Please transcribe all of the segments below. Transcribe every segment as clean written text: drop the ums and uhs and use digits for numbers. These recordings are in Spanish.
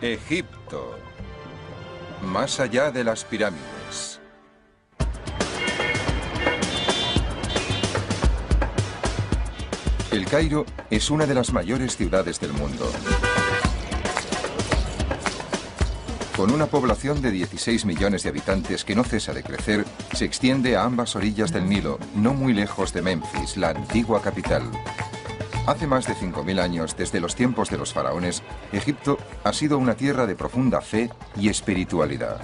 Egipto, más allá de las pirámides. El Cairo es una de las mayores ciudades del mundo. Con una población de 16 millones de habitantes que no cesa de crecer, se extiende a ambas orillas del Nilo, no muy lejos de Memphis, la antigua capital. Hace más de 5.000 años, desde los tiempos de los faraones, Egipto ha sido una tierra de profunda fe y espiritualidad.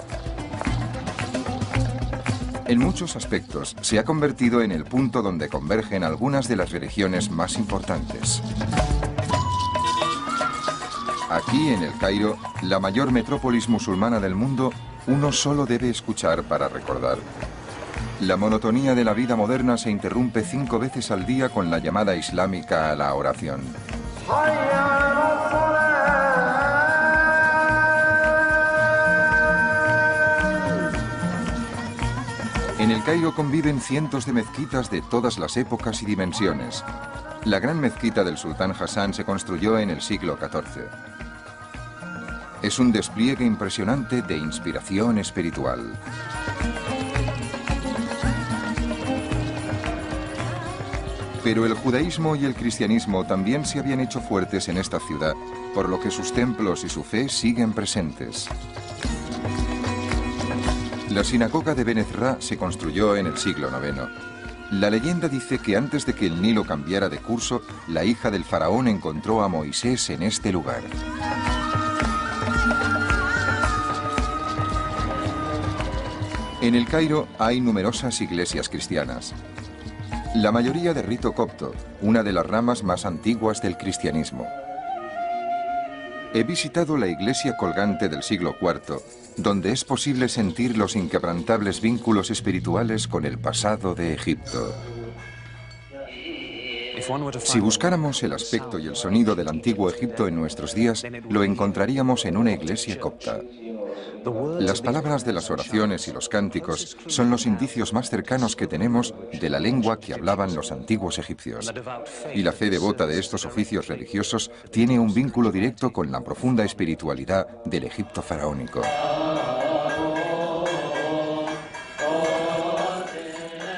En muchos aspectos, se ha convertido en el punto donde convergen algunas de las religiones más importantes. Aquí, en el Cairo, la mayor metrópolis musulmana del mundo, uno solo debe escuchar para recordar. La monotonía de la vida moderna se interrumpe 5 veces al día con la llamada islámica a la oración. En el Cairo conviven cientos de mezquitas de todas las épocas y dimensiones. La gran mezquita del sultán Hassan se construyó en el siglo XIV. Es un despliegue impresionante de inspiración espiritual. Pero el judaísmo y el cristianismo también se habían hecho fuertes en esta ciudad, por lo que sus templos y su fe siguen presentes. La sinagoga de Ben Ezra se construyó en el siglo IX. La leyenda dice que antes de que el Nilo cambiara de curso, la hija del faraón encontró a Moisés en este lugar. En el Cairo hay numerosas iglesias cristianas. La mayoría de rito copto, una de las ramas más antiguas del cristianismo. He visitado la iglesia colgante del siglo IV, donde es posible sentir los inquebrantables vínculos espirituales con el pasado de Egipto. Si buscáramos el aspecto y el sonido del antiguo Egipto en nuestros días, lo encontraríamos en una iglesia copta. Las palabras de las oraciones y los cánticos son los indicios más cercanos que tenemos de la lengua que hablaban los antiguos egipcios. Y la fe devota de estos oficios religiosos tiene un vínculo directo con la profunda espiritualidad del Egipto faraónico.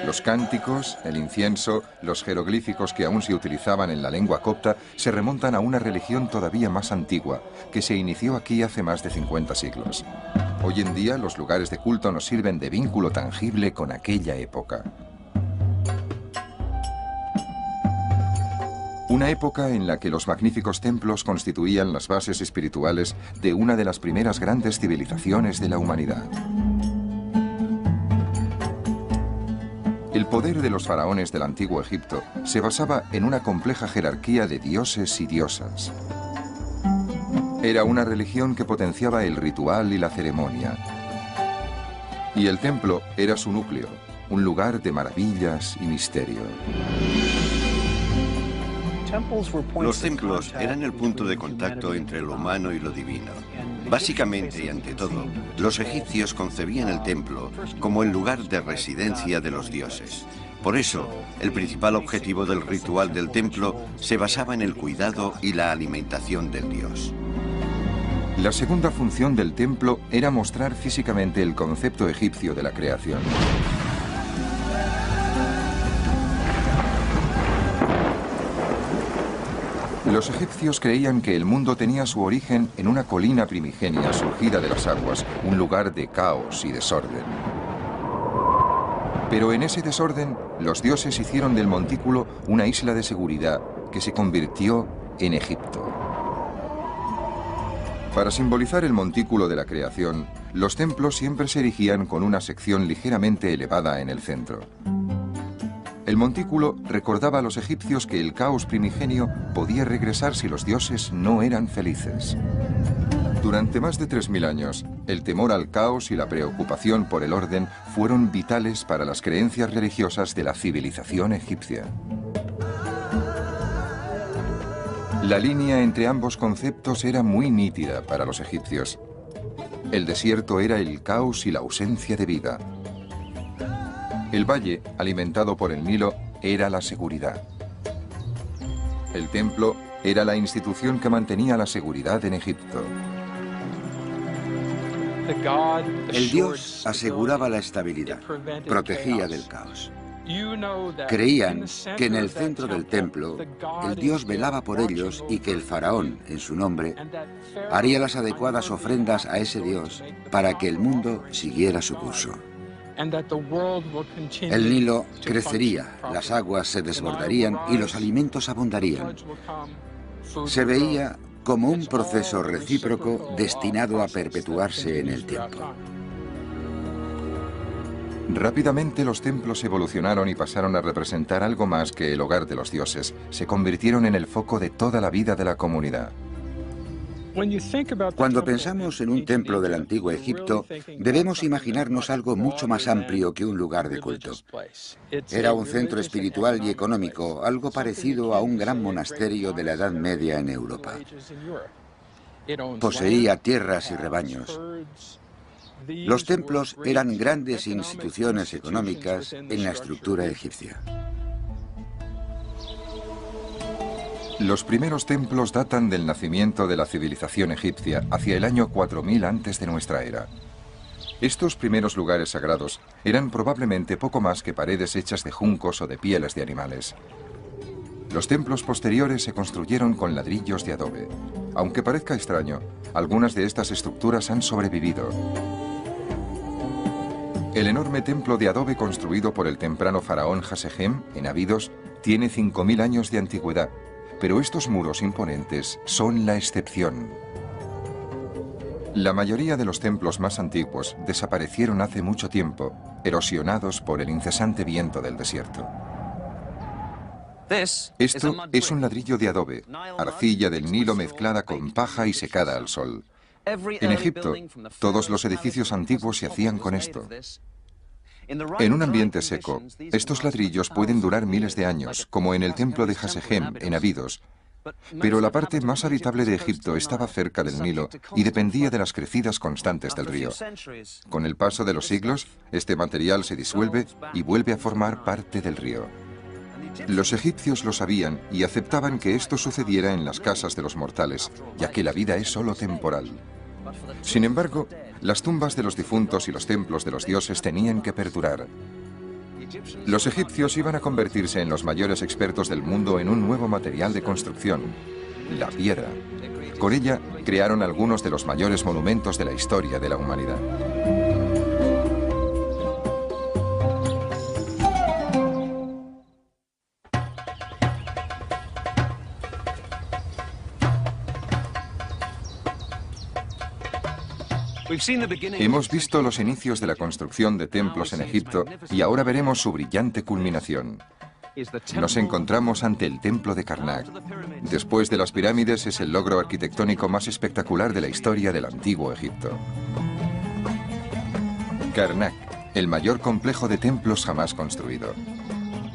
Los cánticos, el incienso, los jeroglíficos que aún se utilizaban en la lengua copta se remontan a una religión todavía más antigua, que se inició aquí hace más de 50 siglos. Hoy en día los lugares de culto nos sirven de vínculo tangible con aquella época. Una época en la que los magníficos templos constituían las bases espirituales de una de las primeras grandes civilizaciones de la humanidad. El poder de los faraones del antiguo Egipto se basaba en una compleja jerarquía de dioses y diosas. Era una religión que potenciaba el ritual y la ceremonia. Y el templo era su núcleo, un lugar de maravillas y misterio. Los templos eran el punto de contacto entre lo humano y lo divino. Básicamente y ante todo, los egipcios concebían el templo como el lugar de residencia de los dioses. Por eso, el principal objetivo del ritual del templo se basaba en el cuidado y la alimentación del dios. La segunda función del templo era mostrar físicamente el concepto egipcio de la creación. Los egipcios creían que el mundo tenía su origen en una colina primigenia surgida de las aguas, un lugar de caos y desorden. Pero en ese desorden, los dioses hicieron del montículo una isla de seguridad que se convirtió en Egipto. Para simbolizar el montículo de la creación, los templos siempre se erigían con una sección ligeramente elevada en el centro. El montículo recordaba a los egipcios que el caos primigenio podía regresar si los dioses no eran felices. Durante más de 3000 años, el temor al caos y la preocupación por el orden fueron vitales para las creencias religiosas de la civilización egipcia. La línea entre ambos conceptos era muy nítida para los egipcios. El desierto era el caos y la ausencia de vida. El valle, alimentado por el Nilo, era la seguridad. El templo era la institución que mantenía la seguridad en Egipto. El dios aseguraba la estabilidad, protegía del caos. Creían que en el centro del templo el dios velaba por ellos y que el faraón, en su nombre, haría las adecuadas ofrendas a ese dios para que el mundo siguiera su curso. El Nilo crecería, las aguas se desbordarían y los alimentos abundarían. Se veía como un proceso recíproco destinado a perpetuarse en el tiempo. Rápidamente los templos evolucionaron y pasaron a representar algo más que el hogar de los dioses. Se convirtieron en el foco de toda la vida de la comunidad. Cuando pensamos en un templo del antiguo Egipto, debemos imaginarnos algo mucho más amplio que un lugar de culto. Era un centro espiritual y económico, algo parecido a un gran monasterio de la Edad Media en Europa. Poseía tierras y rebaños. Los templos eran grandes instituciones económicas en la estructura egipcia. Los primeros templos datan del nacimiento de la civilización egipcia hacia el año 4000 antes de nuestra era. Estos primeros lugares sagrados eran probablemente poco más que paredes hechas de juncos o de pieles de animales. Los templos posteriores se construyeron con ladrillos de adobe. Aunque parezca extraño, algunas de estas estructuras han sobrevivido. El enorme templo de adobe construido por el temprano faraón Hasegem en Abidos tiene 5000 años de antigüedad, pero estos muros imponentes son la excepción. La mayoría de los templos más antiguos desaparecieron hace mucho tiempo, erosionados por el incesante viento del desierto. Esto es un ladrillo de adobe, arcilla del Nilo mezclada con paja y secada al sol. En Egipto, todos los edificios antiguos se hacían con esto. En un ambiente seco, estos ladrillos pueden durar miles de años, como en el templo de Hasegem, en Abidos. Pero la parte más habitable de Egipto estaba cerca del Nilo y dependía de las crecidas constantes del río. Con el paso de los siglos, este material se disuelve y vuelve a formar parte del río. Los egipcios lo sabían y aceptaban que esto sucediera en las casas de los mortales, ya que la vida es solo temporal. Sin embargo, las tumbas de los difuntos y los templos de los dioses tenían que perdurar. Los egipcios iban a convertirse en los mayores expertos del mundo en un nuevo material de construcción, la piedra. Con ella crearon algunos de los mayores monumentos de la historia de la humanidad. Hemos visto los inicios de la construcción de templos en Egipto y ahora veremos su brillante culminación. Nos encontramos ante el templo de Karnak. Después de las pirámides, es el logro arquitectónico más espectacular de la historia del antiguo Egipto. Karnak, el mayor complejo de templos jamás construido.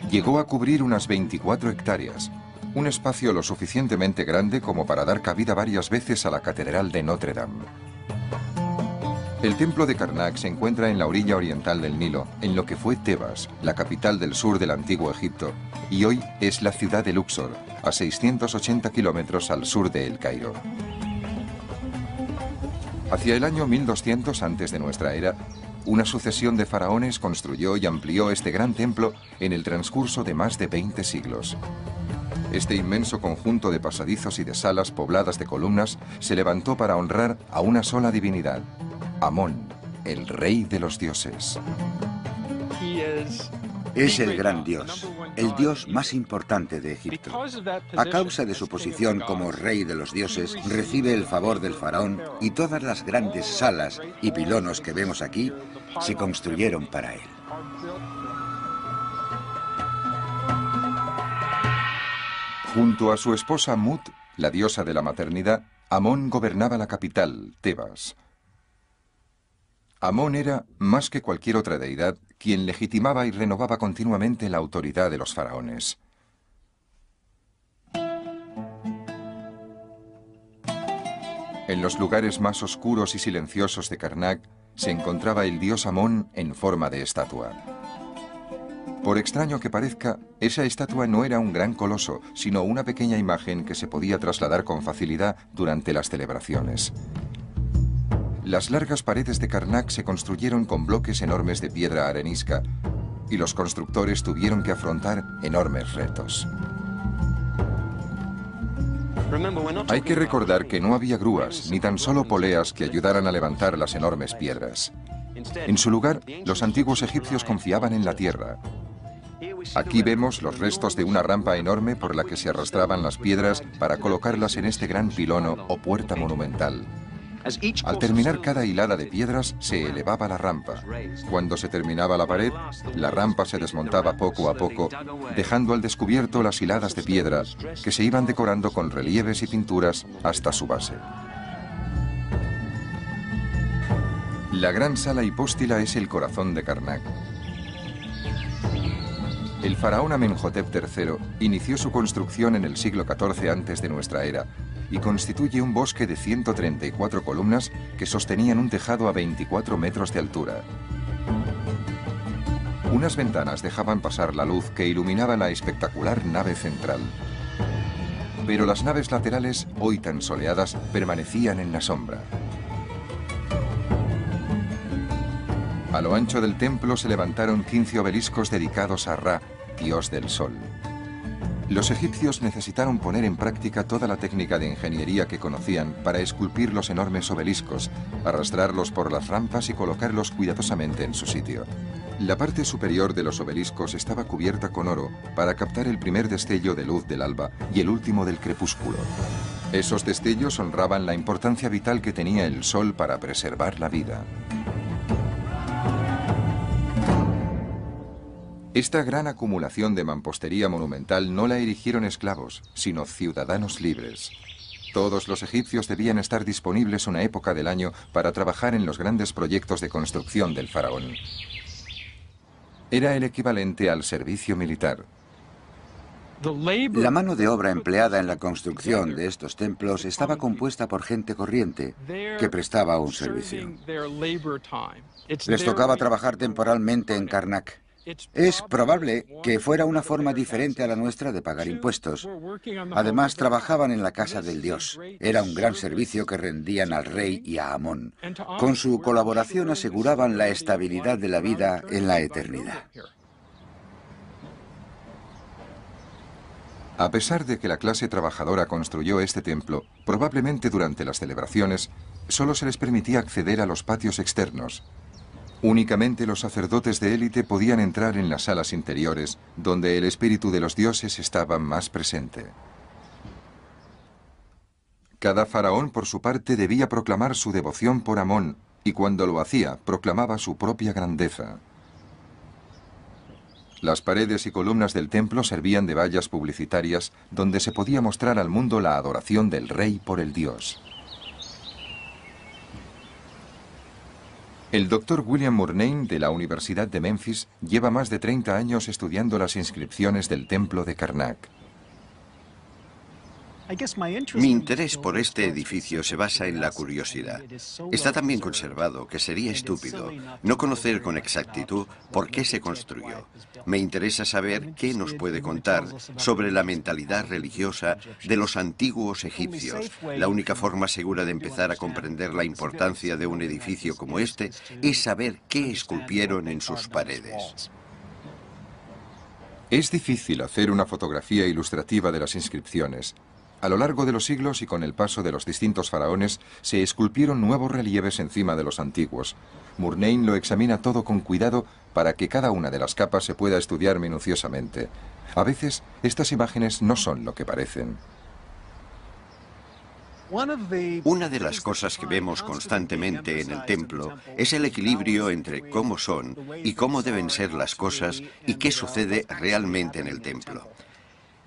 Llegó a cubrir unas 24 hectáreas, un espacio lo suficientemente grande como para dar cabida varias veces a la Catedral de Notre Dame. El templo de Karnak se encuentra en la orilla oriental del Nilo, en lo que fue Tebas, la capital del sur del antiguo Egipto, y hoy es la ciudad de Luxor, a 680 kilómetros al sur de El Cairo. Hacia el año 1200 antes de nuestra era, una sucesión de faraones construyó y amplió este gran templo en el transcurso de más de 20 siglos. Este inmenso conjunto de pasadizos y de salas pobladas de columnas se levantó para honrar a una sola divinidad, Amón, el rey de los dioses. Es el gran dios, el dios más importante de Egipto. A causa de su posición como rey de los dioses, recibe el favor del faraón y todas las grandes salas y pilonos que vemos aquí se construyeron para él. Junto a su esposa Mut, la diosa de la maternidad, Amón gobernaba la capital, Tebas. Amón era, más que cualquier otra deidad, quien legitimaba y renovaba continuamente la autoridad de los faraones. En los lugares más oscuros y silenciosos de Karnak se encontraba el dios Amón en forma de estatua. Por extraño que parezca, esa estatua no era un gran coloso, sino una pequeña imagen que se podía trasladar con facilidad durante las celebraciones. Las largas paredes de Karnak se construyeron con bloques enormes de piedra arenisca y los constructores tuvieron que afrontar enormes retos. Hay que recordar que no había grúas, ni tan solo poleas que ayudaran a levantar las enormes piedras. En su lugar, los antiguos egipcios confiaban en la tierra. Aquí vemos los restos de una rampa enorme por la que se arrastraban las piedras para colocarlas en este gran pilono o puerta monumental. Al terminar cada hilada de piedras, se elevaba la rampa. Cuando se terminaba la pared, la rampa se desmontaba poco a poco, dejando al descubierto las hiladas de piedra, que se iban decorando con relieves y pinturas hasta su base. La gran sala hipóstila es el corazón de Karnak. El faraón Amenhotep III inició su construcción en el siglo XIV antes de nuestra era y constituye un bosque de 134 columnas que sostenían un tejado a 24 metros de altura. Unas ventanas dejaban pasar la luz que iluminaba la espectacular nave central. Pero las naves laterales, hoy tan soleadas, permanecían en la sombra. A lo ancho del templo se levantaron 15 obeliscos dedicados a Ra, dios del sol. Los egipcios necesitaron poner en práctica toda la técnica de ingeniería que conocían para esculpir los enormes obeliscos, arrastrarlos por las rampas y colocarlos cuidadosamente en su sitio. La parte superior de los obeliscos estaba cubierta con oro para captar el primer destello de luz del alba y el último del crepúsculo. Esos destellos honraban la importancia vital que tenía el sol para preservar la vida. Esta gran acumulación de mampostería monumental no la erigieron esclavos, sino ciudadanos libres. Todos los egipcios debían estar disponibles una época del año para trabajar en los grandes proyectos de construcción del faraón. Era el equivalente al servicio militar. La mano de obra empleada en la construcción de estos templos estaba compuesta por gente corriente que prestaba un servicio. Les tocaba trabajar temporalmente en Karnak. Es probable que fuera una forma diferente a la nuestra de pagar impuestos. Además, trabajaban en la casa del dios. Era un gran servicio que rendían al rey y a Amón. Con su colaboración aseguraban la estabilidad de la vida en la eternidad. A pesar de que la clase trabajadora construyó este templo, probablemente durante las celebraciones, solo se les permitía acceder a los patios externos. Únicamente los sacerdotes de élite podían entrar en las salas interiores, donde el espíritu de los dioses estaba más presente. Cada faraón, por su parte, debía proclamar su devoción por Amón, y cuando lo hacía, proclamaba su propia grandeza. Las paredes y columnas del templo servían de vallas publicitarias, donde se podía mostrar al mundo la adoración del rey por el dios. El doctor William Murnane, de la Universidad de Memphis, lleva más de 30 años estudiando las inscripciones del templo de Karnak. Mi interés por este edificio se basa en la curiosidad. Está tan bien conservado que sería estúpido no conocer con exactitud por qué se construyó. Me interesa saber qué nos puede contar sobre la mentalidad religiosa de los antiguos egipcios. La única forma segura de empezar a comprender la importancia de un edificio como este es saber qué esculpieron en sus paredes. Es difícil hacer una fotografía ilustrativa de las inscripciones. A lo largo de los siglos y con el paso de los distintos faraones, se esculpieron nuevos relieves encima de los antiguos. Murnane lo examina todo con cuidado para que cada una de las capas se pueda estudiar minuciosamente. A veces, estas imágenes no son lo que parecen. Una de las cosas que vemos constantemente en el templo es el equilibrio entre cómo son y cómo deben ser las cosas y qué sucede realmente en el templo.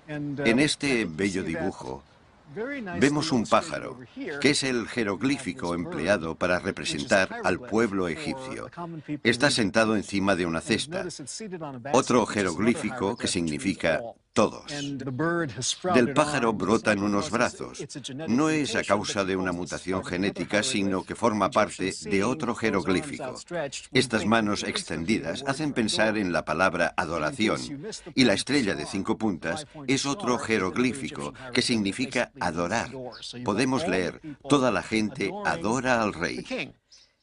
En este bello dibujo vemos un pájaro, que es el jeroglífico empleado para representar al pueblo egipcio. Está sentado encima de una cesta. Otro jeroglífico que significa todos. Del pájaro brotan unos brazos. No es a causa de una mutación genética, sino que forma parte de otro jeroglífico. Estas manos extendidas hacen pensar en la palabra adoración, y la estrella de 5 puntas es otro jeroglífico que significa adorar. Podemos leer, toda la gente adora al rey.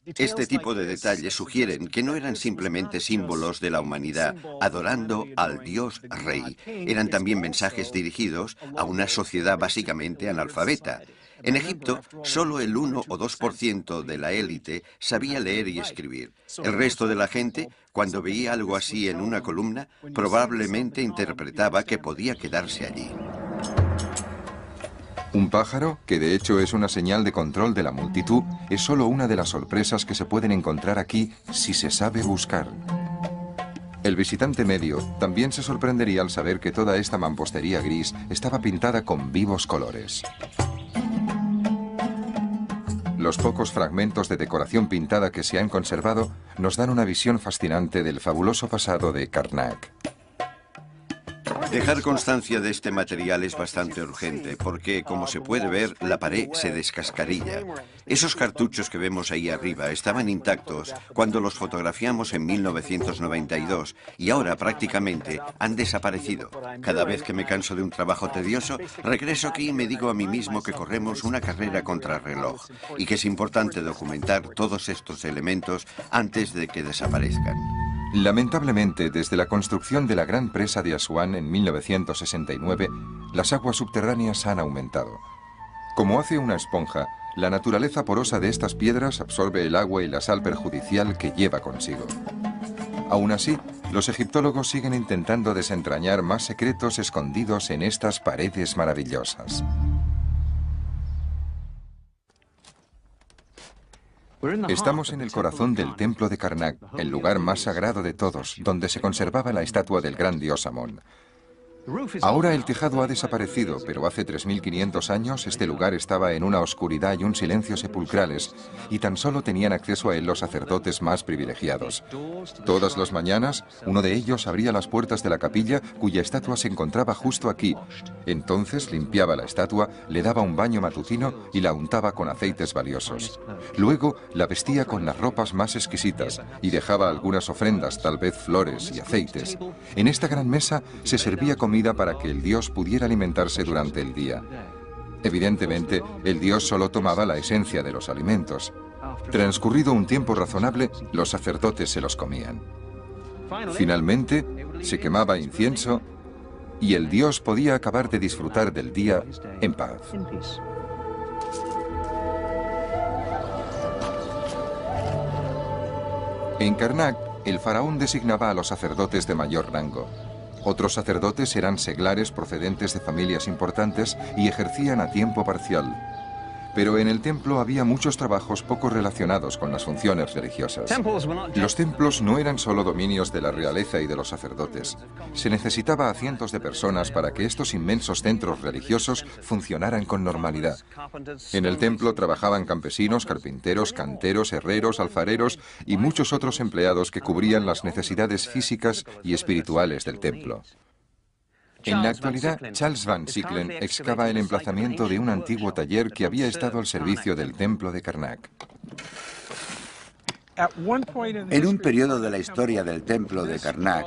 Este tipo de detalles sugieren que no eran simplemente símbolos de la humanidad adorando al Dios Rey. Eran también mensajes dirigidos a una sociedad básicamente analfabeta. En Egipto, solo el 1 o 2% de la élite sabía leer y escribir. El resto de la gente, cuando veía algo así en una columna, probablemente interpretaba que podía quedarse allí. Un pájaro, que de hecho es una señal de control de la multitud, es solo una de las sorpresas que se pueden encontrar aquí si se sabe buscar. El visitante medio también se sorprendería al saber que toda esta mampostería gris estaba pintada con vivos colores. Los pocos fragmentos de decoración pintada que se han conservado nos dan una visión fascinante del fabuloso pasado de Karnak. Dejar constancia de este material es bastante urgente porque, como se puede ver, la pared se descascarilla. Esos cartuchos que vemos ahí arriba estaban intactos cuando los fotografiamos en 1992 y ahora prácticamente han desaparecido. Cada vez que me canso de un trabajo tedioso, regreso aquí y me digo a mí mismo que corremos una carrera contrarreloj y que es importante documentar todos estos elementos antes de que desaparezcan. Lamentablemente, desde la construcción de la gran presa de Asuán en 1969, las aguas subterráneas han aumentado. Como hace una esponja, la naturaleza porosa de estas piedras absorbe el agua y la sal perjudicial que lleva consigo. Aún así, los egiptólogos siguen intentando desentrañar más secretos escondidos en estas paredes maravillosas. Estamos en el corazón del templo de Karnak, el lugar más sagrado de todos, donde se conservaba la estatua del gran dios Amón. Ahora el tejado ha desaparecido, pero hace 3.500 años este lugar estaba en una oscuridad y un silencio sepulcrales, y tan solo tenían acceso a él los sacerdotes más privilegiados. Todas las mañanas, uno de ellos abría las puertas de la capilla, cuya estatua se encontraba justo aquí. Entonces limpiaba la estatua, le daba un baño matutino y la untaba con aceites valiosos. Luego la vestía con las ropas más exquisitas y dejaba algunas ofrendas, tal vez flores y aceites. En esta gran mesa se servía comida para que el dios pudiera alimentarse durante el día. Evidentemente, el dios solo tomaba la esencia de los alimentos. Transcurrido un tiempo razonable, los sacerdotes se los comían. Finalmente, se quemaba incienso y el dios podía acabar de disfrutar del día en paz. En Karnak, el faraón designaba a los sacerdotes de mayor rango. Otros sacerdotes eran seglares procedentes de familias importantes y ejercían a tiempo parcial. Pero en el templo había muchos trabajos poco relacionados con las funciones religiosas. Los templos no eran solo dominios de la realeza y de los sacerdotes. Se necesitaba a cientos de personas para que estos inmensos centros religiosos funcionaran con normalidad. En el templo trabajaban campesinos, carpinteros, canteros, herreros, alfareros y muchos otros empleados que cubrían las necesidades físicas y espirituales del templo. En la actualidad, Charles Van Sicklen excava el emplazamiento de un antiguo taller que había estado al servicio del templo de Karnak. En un periodo de la historia del templo de Karnak,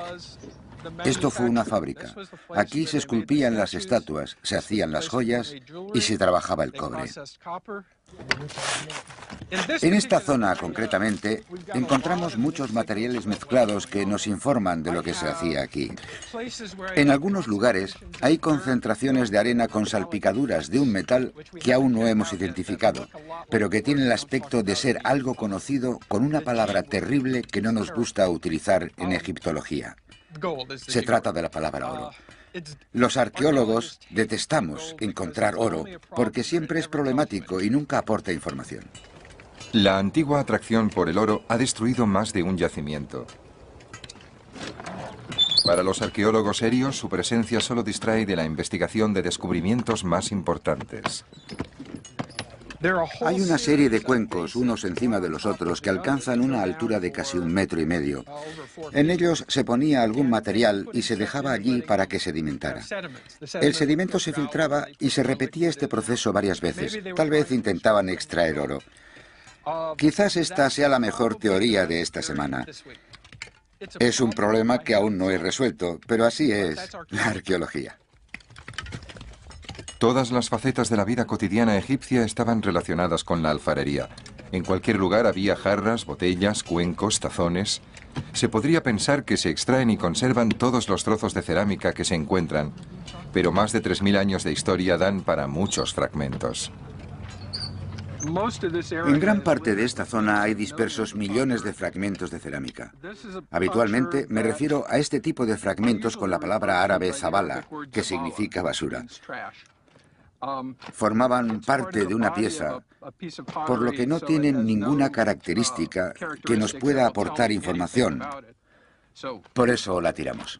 esto fue una fábrica. Aquí se esculpían las estatuas, se hacían las joyas y se trabajaba el cobre. En esta zona, concretamente, encontramos muchos materiales mezclados que nos informan de lo que se hacía aquí. En algunos lugares hay concentraciones de arena con salpicaduras de un metal que aún no hemos identificado, pero que tiene el aspecto de ser algo conocido con una palabra terrible que no nos gusta utilizar en egiptología. Se trata de la palabra oro. Los arqueólogos detestamos encontrar oro porque siempre es problemático y nunca aporta información. La antigua atracción por el oro ha destruido más de un yacimiento. Para los arqueólogos serios, su presencia solo distrae de la investigación de descubrimientos más importantes. Hay una serie de cuencos, unos encima de los otros, que alcanzan una altura de casi 1,5 metros. En ellos se ponía algún material y se dejaba allí para que sedimentara. El sedimento se filtraba y se repetía este proceso varias veces. Tal vez intentaban extraer oro. Quizás esta sea la mejor teoría de esta semana. Es un problema que aún no he resuelto, pero así es la arqueología. Todas las facetas de la vida cotidiana egipcia estaban relacionadas con la alfarería. En cualquier lugar había jarras, botellas, cuencos, tazones. Se podría pensar que se extraen y conservan todos los trozos de cerámica que se encuentran, pero más de 3000 años de historia dan para muchos fragmentos. En gran parte de esta zona hay dispersos millones de fragmentos de cerámica. Habitualmente me refiero a este tipo de fragmentos con la palabra árabe zabala, que significa basura. Formaban parte de una pieza, por lo que no tienen ninguna característica que nos pueda aportar información. Por eso la tiramos.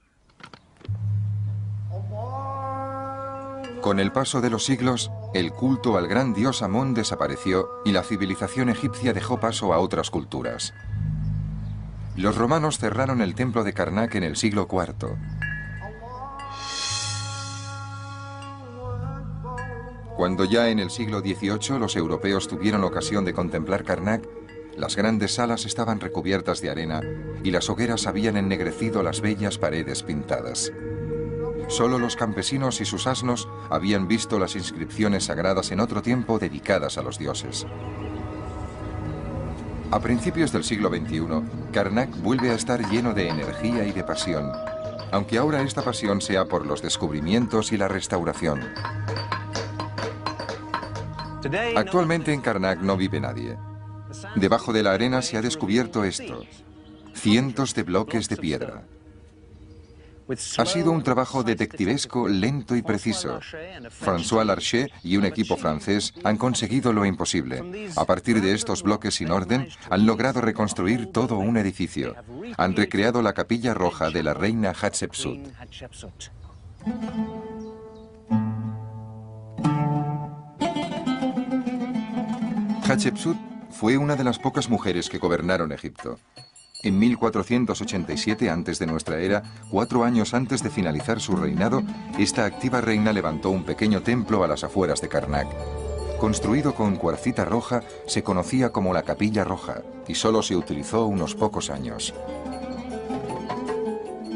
Con el paso de los siglos, el culto al gran dios Amón desapareció y la civilización egipcia dejó paso a otras culturas. Los romanos cerraron el templo de Karnak en el siglo IV. Cuando ya en el siglo XVIII los europeos tuvieron ocasión de contemplar Karnak, las grandes salas estaban recubiertas de arena y las hogueras habían ennegrecido las bellas paredes pintadas. Solo los campesinos y sus asnos habían visto las inscripciones sagradas en otro tiempo dedicadas a los dioses. A principios del siglo XXI, Karnak vuelve a estar lleno de energía y de pasión, aunque ahora esta pasión sea por los descubrimientos y la restauración. Actualmente en Karnak no vive nadie. Debajo de la arena se ha descubierto esto: cientos de bloques de piedra. Ha sido un trabajo detectivesco, lento y preciso. François Larcher y un equipo francés han conseguido lo imposible. A partir de estos bloques sin orden, han logrado reconstruir todo un edificio. Han recreado la capilla roja de la reina Hatshepsut. Hatshepsut fue una de las pocas mujeres que gobernaron Egipto. En 1487 antes de nuestra era, 4 años antes de finalizar su reinado, esta activa reina levantó un pequeño templo a las afueras de Karnak. Construido con cuarcita roja, se conocía como la Capilla Roja y solo se utilizó unos pocos años.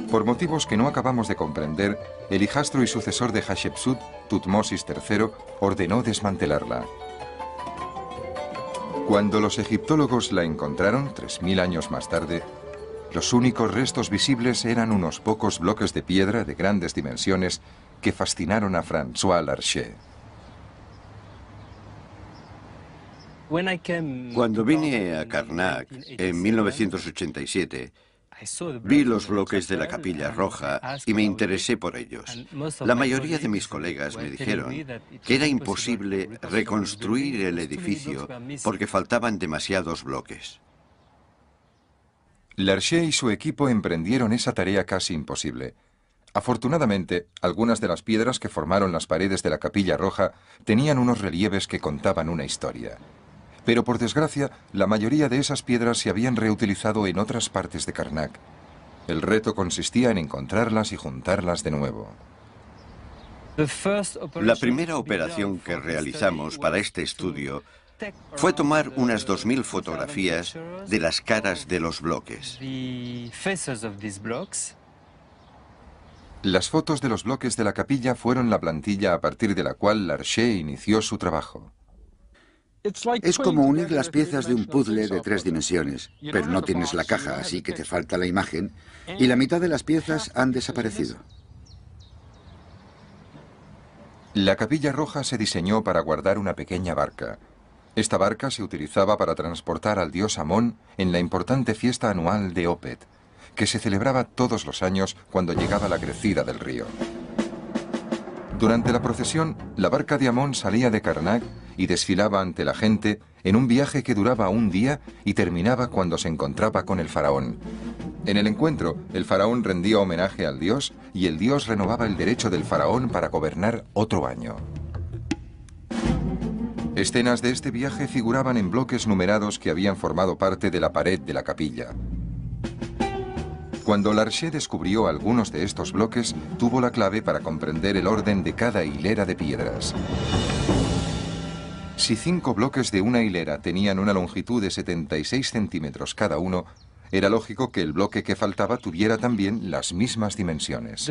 Por motivos que no acabamos de comprender, el hijastro y sucesor de Hatshepsut, Tutmosis III, ordenó desmantelarla. Cuando los egiptólogos la encontraron, 3000 años más tarde, los únicos restos visibles eran unos pocos bloques de piedra de grandes dimensiones que fascinaron a François Larcher. Cuando vine a Karnak en 1987, vi los bloques de la Capilla Roja y me interesé por ellos. La mayoría de mis colegas me dijeron que era imposible reconstruir el edificio porque faltaban demasiados bloques. Larcher y su equipo emprendieron esa tarea casi imposible. Afortunadamente, algunas de las piedras que formaron las paredes de la Capilla Roja tenían unos relieves que contaban una historia. Pero por desgracia, la mayoría de esas piedras se habían reutilizado en otras partes de Karnak. El reto consistía en encontrarlas y juntarlas de nuevo. La primera operación que realizamos para este estudio fue tomar unas 2000 fotografías de las caras de los bloques. Las fotos de los bloques de la capilla fueron la plantilla a partir de la cual Larcher inició su trabajo. Es como unir las piezas de un puzzle de 3 dimensiones, pero no tienes la caja, así que te falta la imagen, y la mitad de las piezas han desaparecido. La Capilla Roja se diseñó para guardar una pequeña barca. Esta barca se utilizaba para transportar al dios Amón en la importante fiesta anual de Opet, que se celebraba todos los años cuando llegaba la crecida del río. Durante la procesión, la barca de Amón salía de Karnak y desfilaba ante la gente en un viaje que duraba un día y terminaba cuando se encontraba con el faraón. En el encuentro, el faraón rendía homenaje al dios y el dios renovaba el derecho del faraón para gobernar otro año. Escenas de este viaje figuraban en bloques numerados que habían formado parte de la pared de la capilla. Cuando Larcher descubrió algunos de estos bloques, tuvo la clave para comprender el orden de cada hilera de piedras. Si 5 bloques de una hilera tenían una longitud de 76 centímetros cada uno, Era lógico que el bloque que faltaba tuviera también las mismas dimensiones.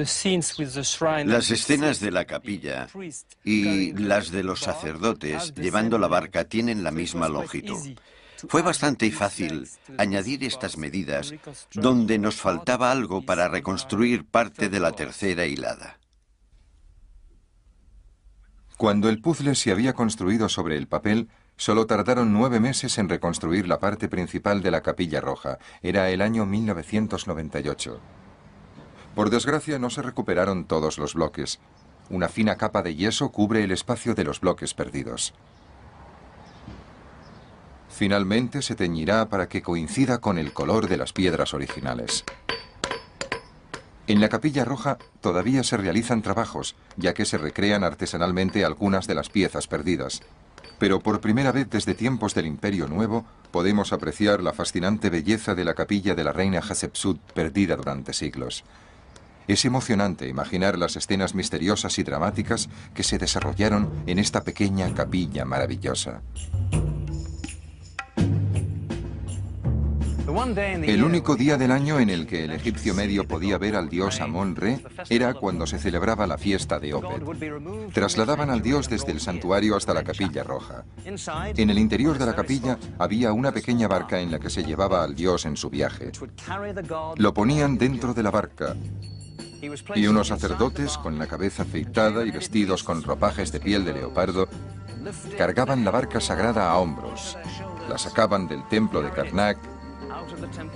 Las escenas de la capilla y las de los sacerdotes llevando la barca tienen la misma longitud. Fue bastante fácil añadir estas medidas donde nos faltaba algo para reconstruir parte de la tercera hilada. Cuando el puzzle se había construido sobre el papel, solo tardaron 9 meses en reconstruir la parte principal de la Capilla Roja. Era el año 1998. Por desgracia, no se recuperaron todos los bloques. Una fina capa de yeso cubre el espacio de los bloques perdidos. Finalmente se teñirá para que coincida con el color de las piedras originales. En la Capilla Roja todavía se realizan trabajos, ya que se recrean artesanalmente algunas de las piezas perdidas. Pero por primera vez desde tiempos del Imperio Nuevo podemos apreciar la fascinante belleza de la capilla de la reina Hatshepsut perdida durante siglos. Es emocionante imaginar las escenas misteriosas y dramáticas que se desarrollaron en esta pequeña capilla maravillosa. El único día del año en el que el egipcio medio podía ver al dios Amón-Re era cuando se celebraba la fiesta de Opet. Trasladaban al dios desde el santuario hasta la Capilla Roja. En el interior de la capilla había una pequeña barca en la que se llevaba al dios en su viaje. Lo ponían dentro de la barca y unos sacerdotes con la cabeza afeitada y vestidos con ropajes de piel de leopardo cargaban la barca sagrada a hombros, la sacaban del templo de Karnak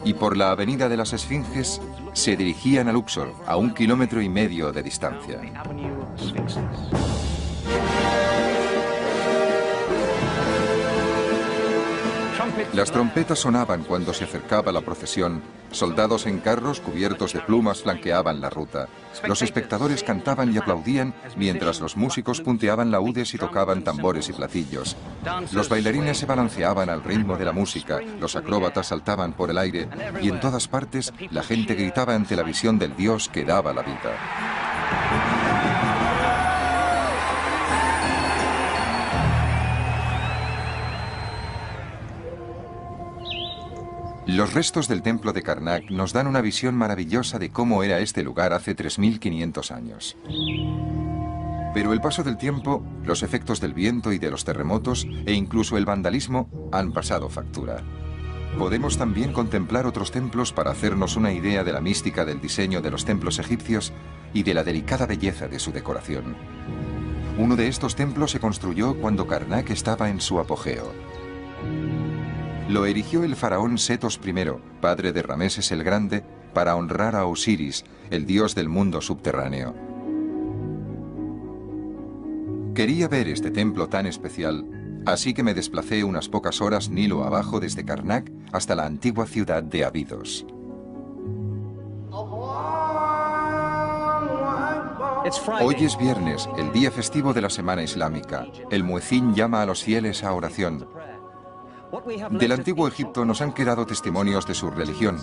y por la avenida de las Esfinges se dirigían a Luxor, a 1,5 kilómetros de distancia. Las trompetas sonaban cuando se acercaba la procesión. Soldados en carros cubiertos de plumas flanqueaban la ruta. Los espectadores cantaban y aplaudían mientras los músicos punteaban laúdes y tocaban tambores y platillos. Los bailarines se balanceaban al ritmo de la música, los acróbatas saltaban por el aire y en todas partes la gente gritaba ante la visión del dios que daba la vida. Los restos del templo de Karnak nos dan una visión maravillosa de cómo era este lugar hace 3.500 años. Pero el paso del tiempo, los efectos del viento y de los terremotos e incluso el vandalismo han pasado factura. Podemos también contemplar otros templos para hacernos una idea de la mística del diseño de los templos egipcios y de la delicada belleza de su decoración. Uno de estos templos se construyó cuando Karnak estaba en su apogeo. Lo erigió el faraón Setos I, padre de Rameses el Grande, para honrar a Osiris, el dios del mundo subterráneo. Quería ver este templo tan especial, así que me desplacé unas pocas horas Nilo abajo desde Karnak hasta la antigua ciudad de Abidos. Hoy es viernes, el día festivo de la semana islámica. El muezín llama a los fieles a oración. Del antiguo Egipto nos han quedado testimonios de su religión,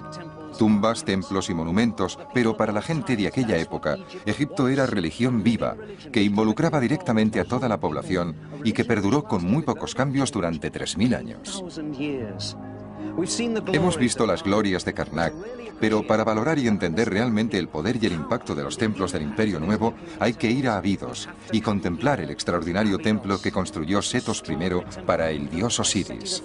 tumbas, templos y monumentos, pero para la gente de aquella época, Egipto era religión viva, que involucraba directamente a toda la población y que perduró con muy pocos cambios durante 3.000 años. Hemos visto las glorias de Karnak, pero para valorar y entender realmente el poder y el impacto de los templos del Imperio Nuevo, hay que ir a Abidos y contemplar el extraordinario templo que construyó Setos I para el dios Osiris.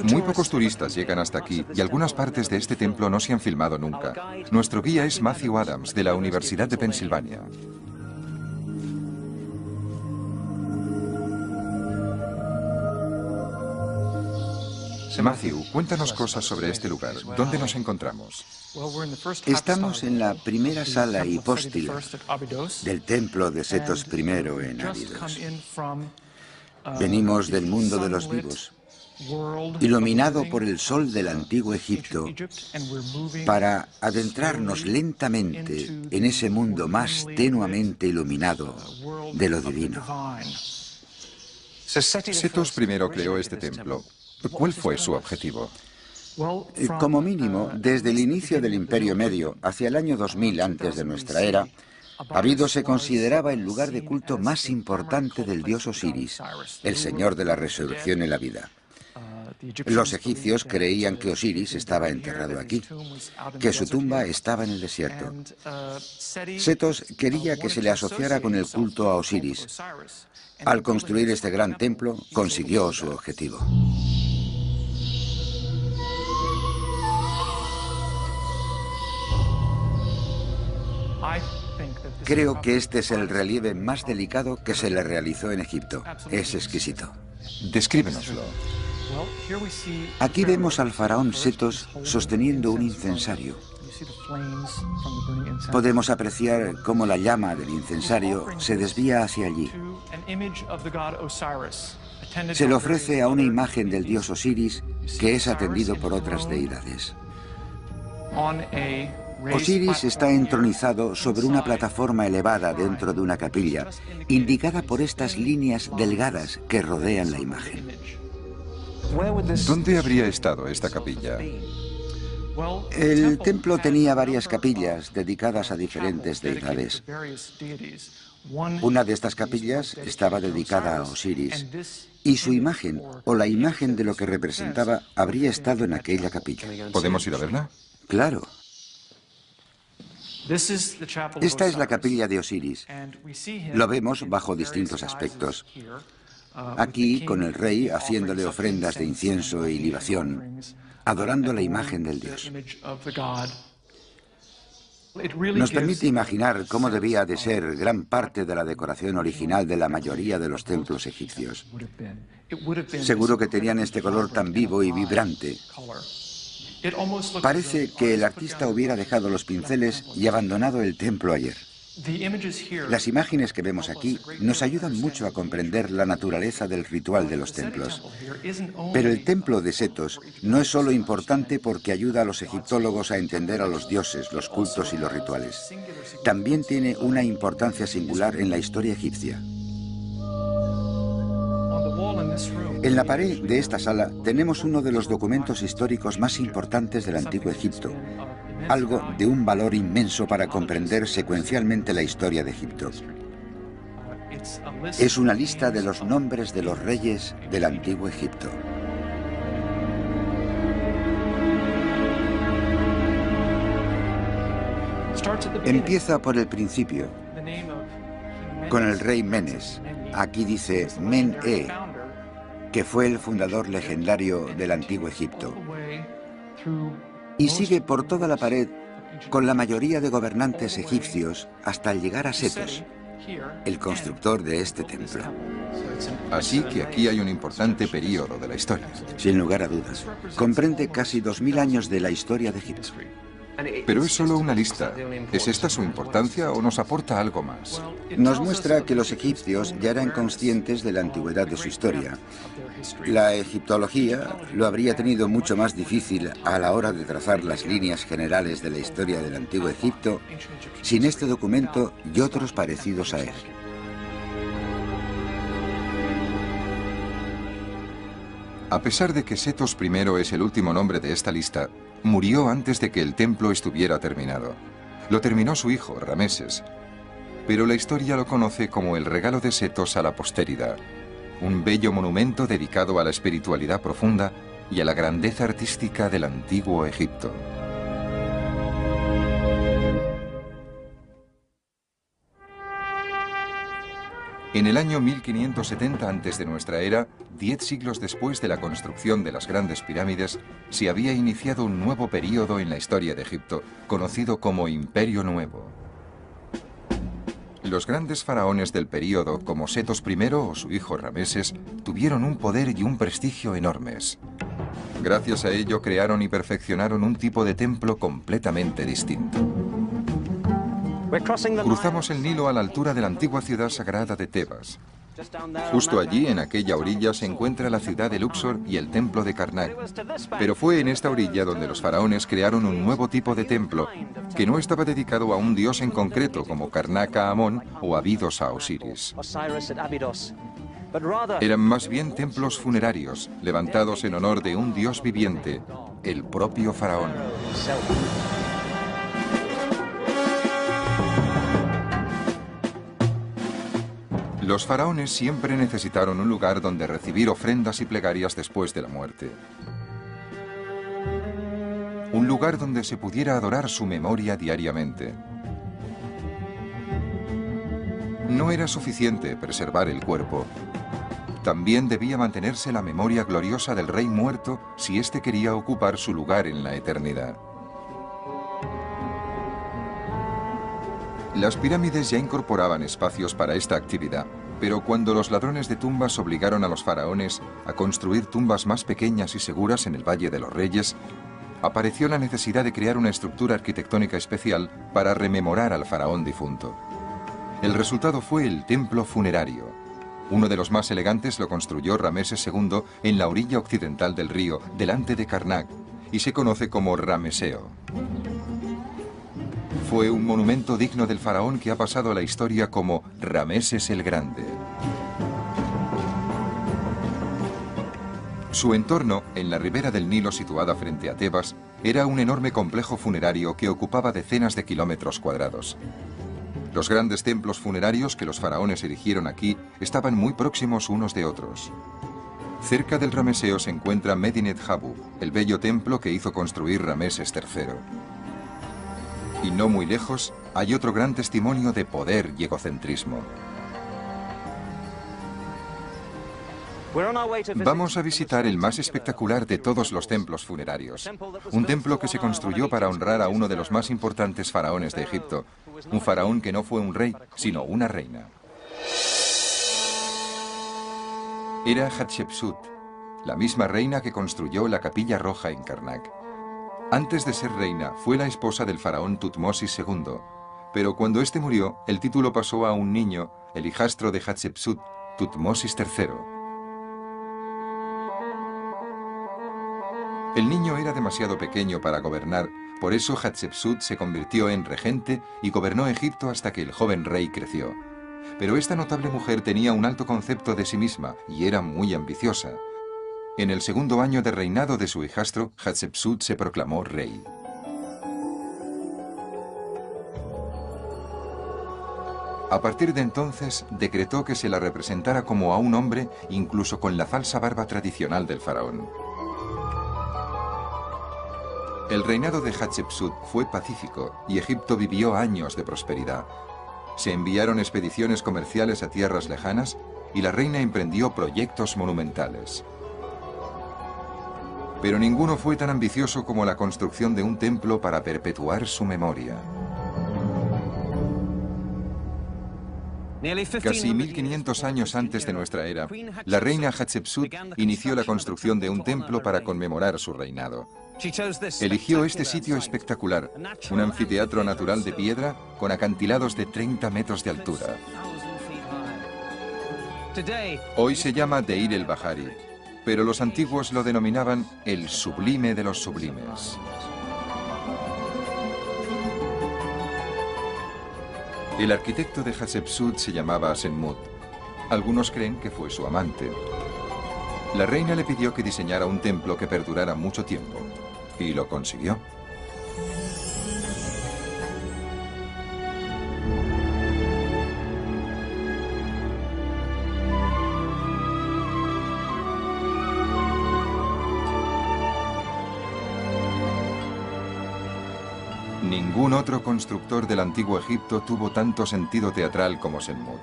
Muy pocos turistas llegan hasta aquí y algunas partes de este templo no se han filmado nunca. Nuestro guía es Matthew Adams, de la Universidad de Pensilvania. Matthew, cuéntanos cosas sobre este lugar. ¿Dónde nos encontramos? Estamos en la primera sala hipóstila del templo de Setos I en Abidos. Venimos del mundo de los vivos, iluminado por el sol del antiguo Egipto, para adentrarnos lentamente en ese mundo más tenuamente iluminado de lo divino. Setos I creó este templo. ¿Cuál fue su objetivo? Como mínimo, desde el inicio del Imperio Medio, hacia el año 2000 antes de nuestra era, Abidos se consideraba el lugar de culto más importante del dios Osiris, el señor de la resurrección y la vida. Los egipcios creían que Osiris estaba enterrado aquí, que su tumba estaba en el desierto. Setos quería que se le asociara con el culto a Osiris. Al construir este gran templo, consiguió su objetivo. Creo que este es el relieve más delicado que se le realizó en Egipto. Es exquisito. Descríbenoslo. Aquí vemos al faraón Setos sosteniendo un incensario. Podemos apreciar cómo la llama del incensario se desvía hacia allí. Se le ofrece a una imagen del dios Osiris que es atendido por otras deidades. Osiris está entronizado sobre una plataforma elevada dentro de una capilla, indicada por estas líneas delgadas que rodean la imagen. ¿Dónde habría estado esta capilla? El templo tenía varias capillas dedicadas a diferentes deidades. Una de estas capillas estaba dedicada a Osiris y su imagen, o la imagen de lo que representaba, habría estado en aquella capilla. ¿Podemos ir a verla? Claro. Esta es la capilla de Osiris. Lo vemos bajo distintos aspectos. Aquí, con el rey haciéndole ofrendas de incienso y libación, adorando la imagen del dios. Nos permite imaginar cómo debía de ser gran parte de la decoración original de la mayoría de los templos egipcios. Seguro que tenían este color tan vivo y vibrante. Parece que el artista hubiera dejado los pinceles y abandonado el templo ayer. Las imágenes que vemos aquí nos ayudan mucho a comprender la naturaleza del ritual de los templos. Pero el templo de Setos no es solo importante porque ayuda a los egiptólogos a entender a los dioses, los cultos y los rituales. También tiene una importancia singular en la historia egipcia. En la pared de esta sala tenemos uno de los documentos históricos más importantes del Antiguo Egipto, algo de un valor inmenso para comprender secuencialmente la historia de Egipto. Es una lista de los nombres de los reyes del Antiguo Egipto. Empieza por el principio, con el rey Menes. Aquí dice Men-E, que fue el fundador legendario del Antiguo Egipto. Y sigue por toda la pared con la mayoría de gobernantes egipcios hasta llegar a Setos, el constructor de este templo. Así que aquí hay un importante período de la historia. Sin lugar a dudas. Comprende casi 2000 años de la historia de Egipto. Pero es solo una lista. ¿Es esta su importancia o nos aporta algo más? Nos muestra que los egipcios ya eran conscientes de la antigüedad de su historia. La egiptología lo habría tenido mucho más difícil a la hora de trazar las líneas generales de la historia del Antiguo Egipto sin este documento y otros parecidos a él. A pesar de que Setos I es el último nombre de esta lista, murió antes de que el templo estuviera terminado. Lo terminó su hijo, Rameses. Pero la historia lo conoce como el regalo de Setos a la posteridad, un bello monumento dedicado a la espiritualidad profunda y a la grandeza artística del Antiguo Egipto. En el año 1570 a.C., 10 siglos después de la construcción de las grandes pirámides, se había iniciado un nuevo período en la historia de Egipto, conocido como Imperio Nuevo. Los grandes faraones del período, como Setos I o su hijo Rameses, tuvieron un poder y un prestigio enormes. Gracias a ello crearon y perfeccionaron un tipo de templo completamente distinto. Cruzamos el Nilo a la altura de la antigua ciudad sagrada de Tebas. Justo allí, en aquella orilla, se encuentra la ciudad de Luxor y el templo de Karnak. Pero fue en esta orilla donde los faraones crearon un nuevo tipo de templo, que no estaba dedicado a un dios en concreto, como Karnak a Amón o Abidos a Osiris. Eran más bien templos funerarios, levantados en honor de un dios viviente, el propio faraón. Los faraones siempre necesitaron un lugar donde recibir ofrendas y plegarias después de la muerte. Un lugar donde se pudiera adorar su memoria diariamente. No era suficiente preservar el cuerpo. También debía mantenerse la memoria gloriosa del rey muerto si éste quería ocupar su lugar en la eternidad. Las pirámides ya incorporaban espacios para esta actividad, pero cuando los ladrones de tumbas obligaron a los faraones a construir tumbas más pequeñas y seguras en el Valle de los Reyes, apareció la necesidad de crear una estructura arquitectónica especial para rememorar al faraón difunto. El resultado fue el templo funerario. Uno de los más elegantes lo construyó Rameses II en la orilla occidental del río, delante de Karnak, y se conoce como Rameseo. Fue un monumento digno del faraón que ha pasado a la historia como Rameses el Grande. Su entorno, en la ribera del Nilo situada frente a Tebas, era un enorme complejo funerario que ocupaba decenas de kilómetros cuadrados. Los grandes templos funerarios que los faraones erigieron aquí estaban muy próximos unos de otros. Cerca del Rameseo se encuentra Medinet Habu, el bello templo que hizo construir Rameses III. Y no muy lejos hay otro gran testimonio de poder y egocentrismo. Vamos a visitar el más espectacular de todos los templos funerarios. Un templo que se construyó para honrar a uno de los más importantes faraones de Egipto. Un faraón que no fue un rey, sino una reina. Era Hatshepsut, la misma reina que construyó la Capilla Roja en Karnak. Antes de ser reina, fue la esposa del faraón Tutmosis II, pero cuando éste murió, el título pasó a un niño, el hijastro de Hatshepsut, Tutmosis III. El niño era demasiado pequeño para gobernar, por eso Hatshepsut se convirtió en regente y gobernó Egipto hasta que el joven rey creció. Pero esta notable mujer tenía un alto concepto de sí misma y era muy ambiciosa. En el segundo año de reinado de su hijastro, Hatshepsut se proclamó rey. A partir de entonces, decretó que se la representara como a un hombre, incluso con la falsa barba tradicional del faraón. El reinado de Hatshepsut fue pacífico y Egipto vivió años de prosperidad. Se enviaron expediciones comerciales a tierras lejanas y la reina emprendió proyectos monumentales. Pero ninguno fue tan ambicioso como la construcción de un templo para perpetuar su memoria. Casi 1500 años antes de nuestra era, la reina Hatshepsut inició la construcción de un templo para conmemorar su reinado. Eligió este sitio espectacular, un anfiteatro natural de piedra con acantilados de 30 metros de altura. Hoy se llama Deir el-Bahari, pero los antiguos lo denominaban el sublime de los sublimes. El arquitecto de Hatshepsut se llamaba Asenmut. Algunos creen que fue su amante. La reina le pidió que diseñara un templo que perdurara mucho tiempo, y lo consiguió. Ningún otro constructor del antiguo Egipto tuvo tanto sentido teatral como Asenmut.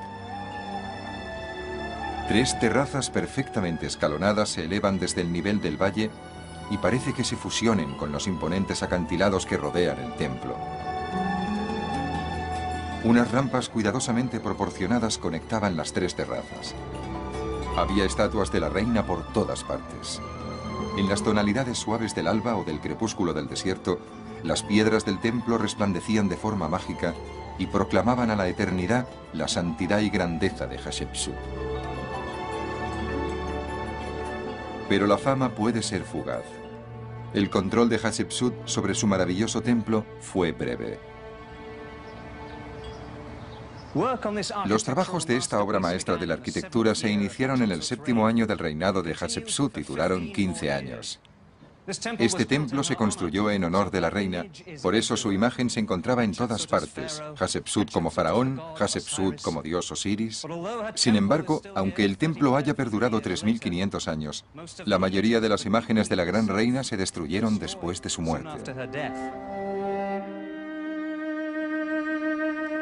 3 terrazas perfectamente escalonadas se elevan desde el nivel del valle y parece que se fusionen con los imponentes acantilados que rodean el templo. Unas rampas cuidadosamente proporcionadas conectaban las 3 terrazas. Había estatuas de la reina por todas partes. En las tonalidades suaves del alba o del crepúsculo del desierto, las piedras del templo resplandecían de forma mágica y proclamaban a la eternidad la santidad y grandeza de Hatshepsut. Pero la fama puede ser fugaz. El control de Hatshepsut sobre su maravilloso templo fue breve. Los trabajos de esta obra maestra de la arquitectura se iniciaron en el 7º año del reinado de Hatshepsut y duraron 15 años. Este templo se construyó en honor de la reina, por eso su imagen se encontraba en todas partes, Hatshepsut como faraón, Hatshepsut como dios Osiris. Sin embargo, aunque el templo haya perdurado 3.500 años, la mayoría de las imágenes de la gran reina se destruyeron después de su muerte.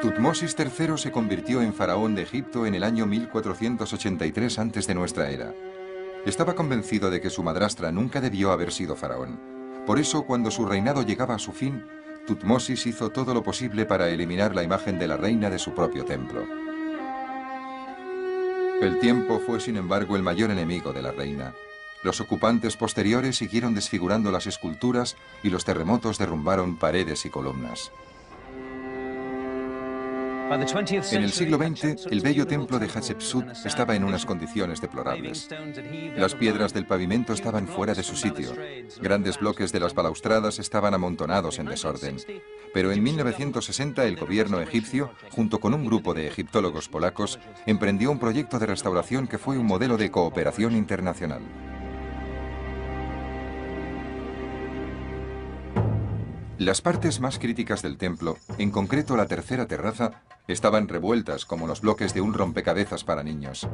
Tutmosis III se convirtió en faraón de Egipto en el año 1483 antes de nuestra era. Estaba convencido de que su madrastra nunca debió haber sido faraón. Por eso, cuando su reinado llegaba a su fin, Tutmosis hizo todo lo posible para eliminar la imagen de la reina de su propio templo. El tiempo fue, sin embargo, el mayor enemigo de la reina. Los ocupantes posteriores siguieron desfigurando las esculturas y los terremotos derrumbaron paredes y columnas. En el siglo XX, el bello templo de Hatshepsut estaba en unas condiciones deplorables. Las piedras del pavimento estaban fuera de su sitio. Grandes bloques de las balaustradas estaban amontonados en desorden. Pero en 1960 el gobierno egipcio, junto con un grupo de egiptólogos polacos, emprendió un proyecto de restauración que fue un modelo de cooperación internacional. Las partes más críticas del templo, en concreto la tercera terraza, estaban revueltas como los bloques de un rompecabezas para niños.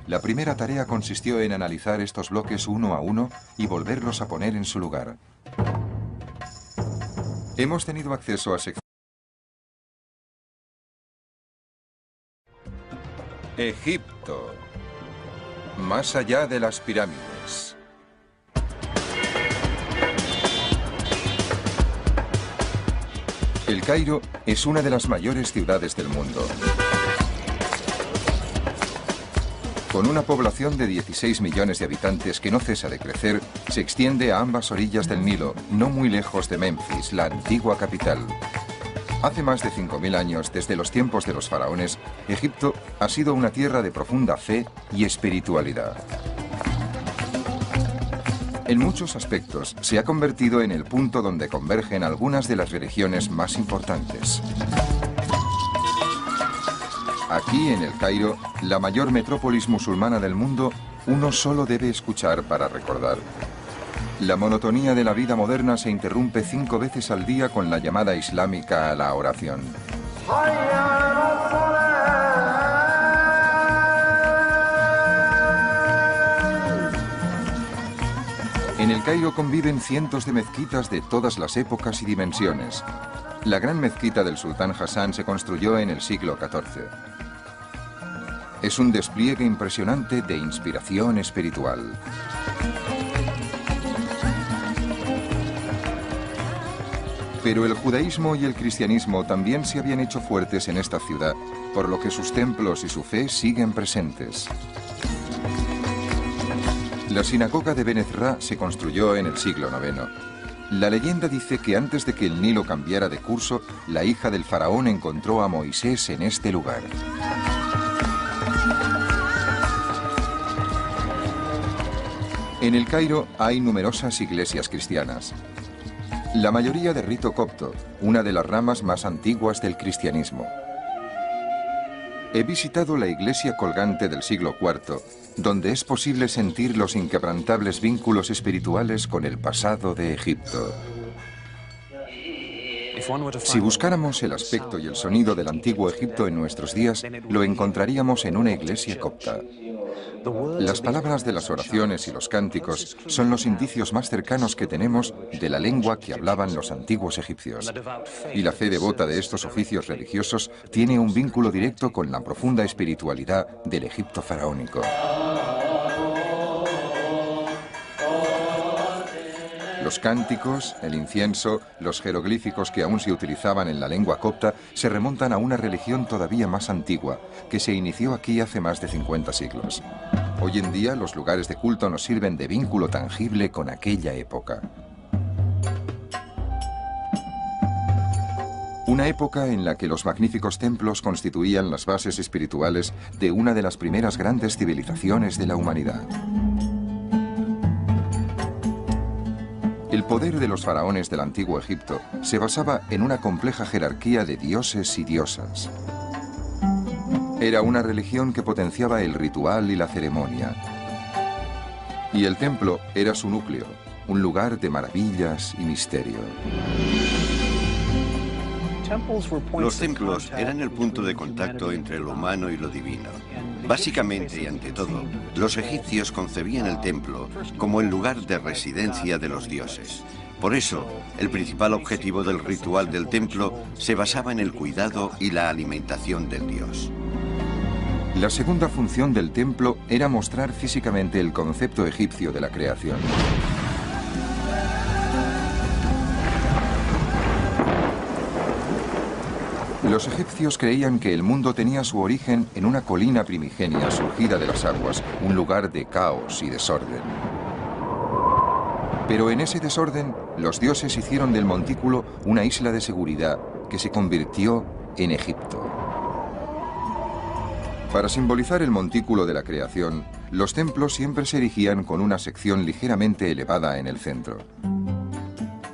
La primera tarea consistió en analizar estos bloques uno a uno y volverlos a poner en su lugar. Hemos tenido acceso a secciones. Egipto, más allá de las pirámides. El Cairo es una de las mayores ciudades del mundo. Con una población de 16 millones de habitantes que no cesa de crecer, se extiende a ambas orillas del Nilo, no muy lejos de Memphis, la antigua capital. Hace más de 5.000 años, desde los tiempos de los faraones, Egipto ha sido una tierra de profunda fe y espiritualidad. En muchos aspectos, se ha convertido en el punto donde convergen algunas de las religiones más importantes. Aquí, en el Cairo, la mayor metrópolis musulmana del mundo, uno solo debe escuchar para recordar. La monotonía de la vida moderna se interrumpe 5 veces al día con la llamada islámica a la oración. En el Cairo conviven cientos de mezquitas de todas las épocas y dimensiones. La gran mezquita del sultán Hassan se construyó en el siglo XIV. Es un despliegue impresionante de inspiración espiritual. Pero el judaísmo y el cristianismo también se habían hecho fuertes en esta ciudad, por lo que sus templos y su fe siguen presentes. La sinagoga de Ben Ezra se construyó en el siglo IX. La leyenda dice que antes de que el Nilo cambiara de curso, la hija del faraón encontró a Moisés en este lugar. En el Cairo hay numerosas iglesias cristianas. La mayoría de rito copto, una de las ramas más antiguas del cristianismo. He visitado la iglesia colgante del siglo IV, donde es posible sentir los inquebrantables vínculos espirituales con el pasado de Egipto. Si buscáramos el aspecto y el sonido del antiguo Egipto en nuestros días, lo encontraríamos en una iglesia copta. Las palabras de las oraciones y los cánticos son los indicios más cercanos que tenemos de la lengua que hablaban los antiguos egipcios. Y la fe devota de estos oficios religiosos tiene un vínculo directo con la profunda espiritualidad del Egipto faraónico. Los cánticos, el incienso, los jeroglíficos que aún se utilizaban en la lengua copta se remontan a una religión todavía más antigua, que se inició aquí hace más de 50 siglos. Hoy en día los lugares de culto nos sirven de vínculo tangible con aquella época. Una época en la que los magníficos templos constituían las bases espirituales de una de las primeras grandes civilizaciones de la humanidad. El poder de los faraones del antiguo Egipto se basaba en una compleja jerarquía de dioses y diosas. Era una religión que potenciaba el ritual y la ceremonia. Y el templo era su núcleo, un lugar de maravillas y misterio. Los templos eran el punto de contacto entre lo humano y lo divino. Básicamente y ante todo, los egipcios concebían el templo como el lugar de residencia de los dioses. Por eso, el principal objetivo del ritual del templo se basaba en el cuidado y la alimentación del dios. La segunda función del templo era mostrar físicamente el concepto egipcio de la creación. Los egipcios creían que el mundo tenía su origen en una colina primigenia surgida de las aguas, un lugar de caos y desorden. Pero en ese desorden, los dioses hicieron del montículo una isla de seguridad que se convirtió en Egipto. Para simbolizar el montículo de la creación, los templos siempre se erigían con una sección ligeramente elevada en el centro.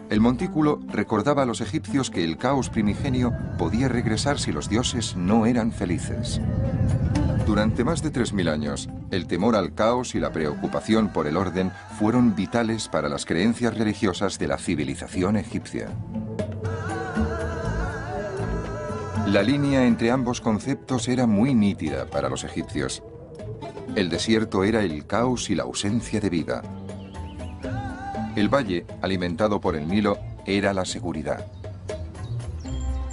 El montículo recordaba a los egipcios que el caos primigenio podía regresar si los dioses no eran felices. Durante más de 3000 años, el temor al caos y la preocupación por el orden fueron vitales para las creencias religiosas de la civilización egipcia. La línea entre ambos conceptos era muy nítida para los egipcios. El desierto era el caos y la ausencia de vida. El valle, alimentado por el Nilo, era la seguridad.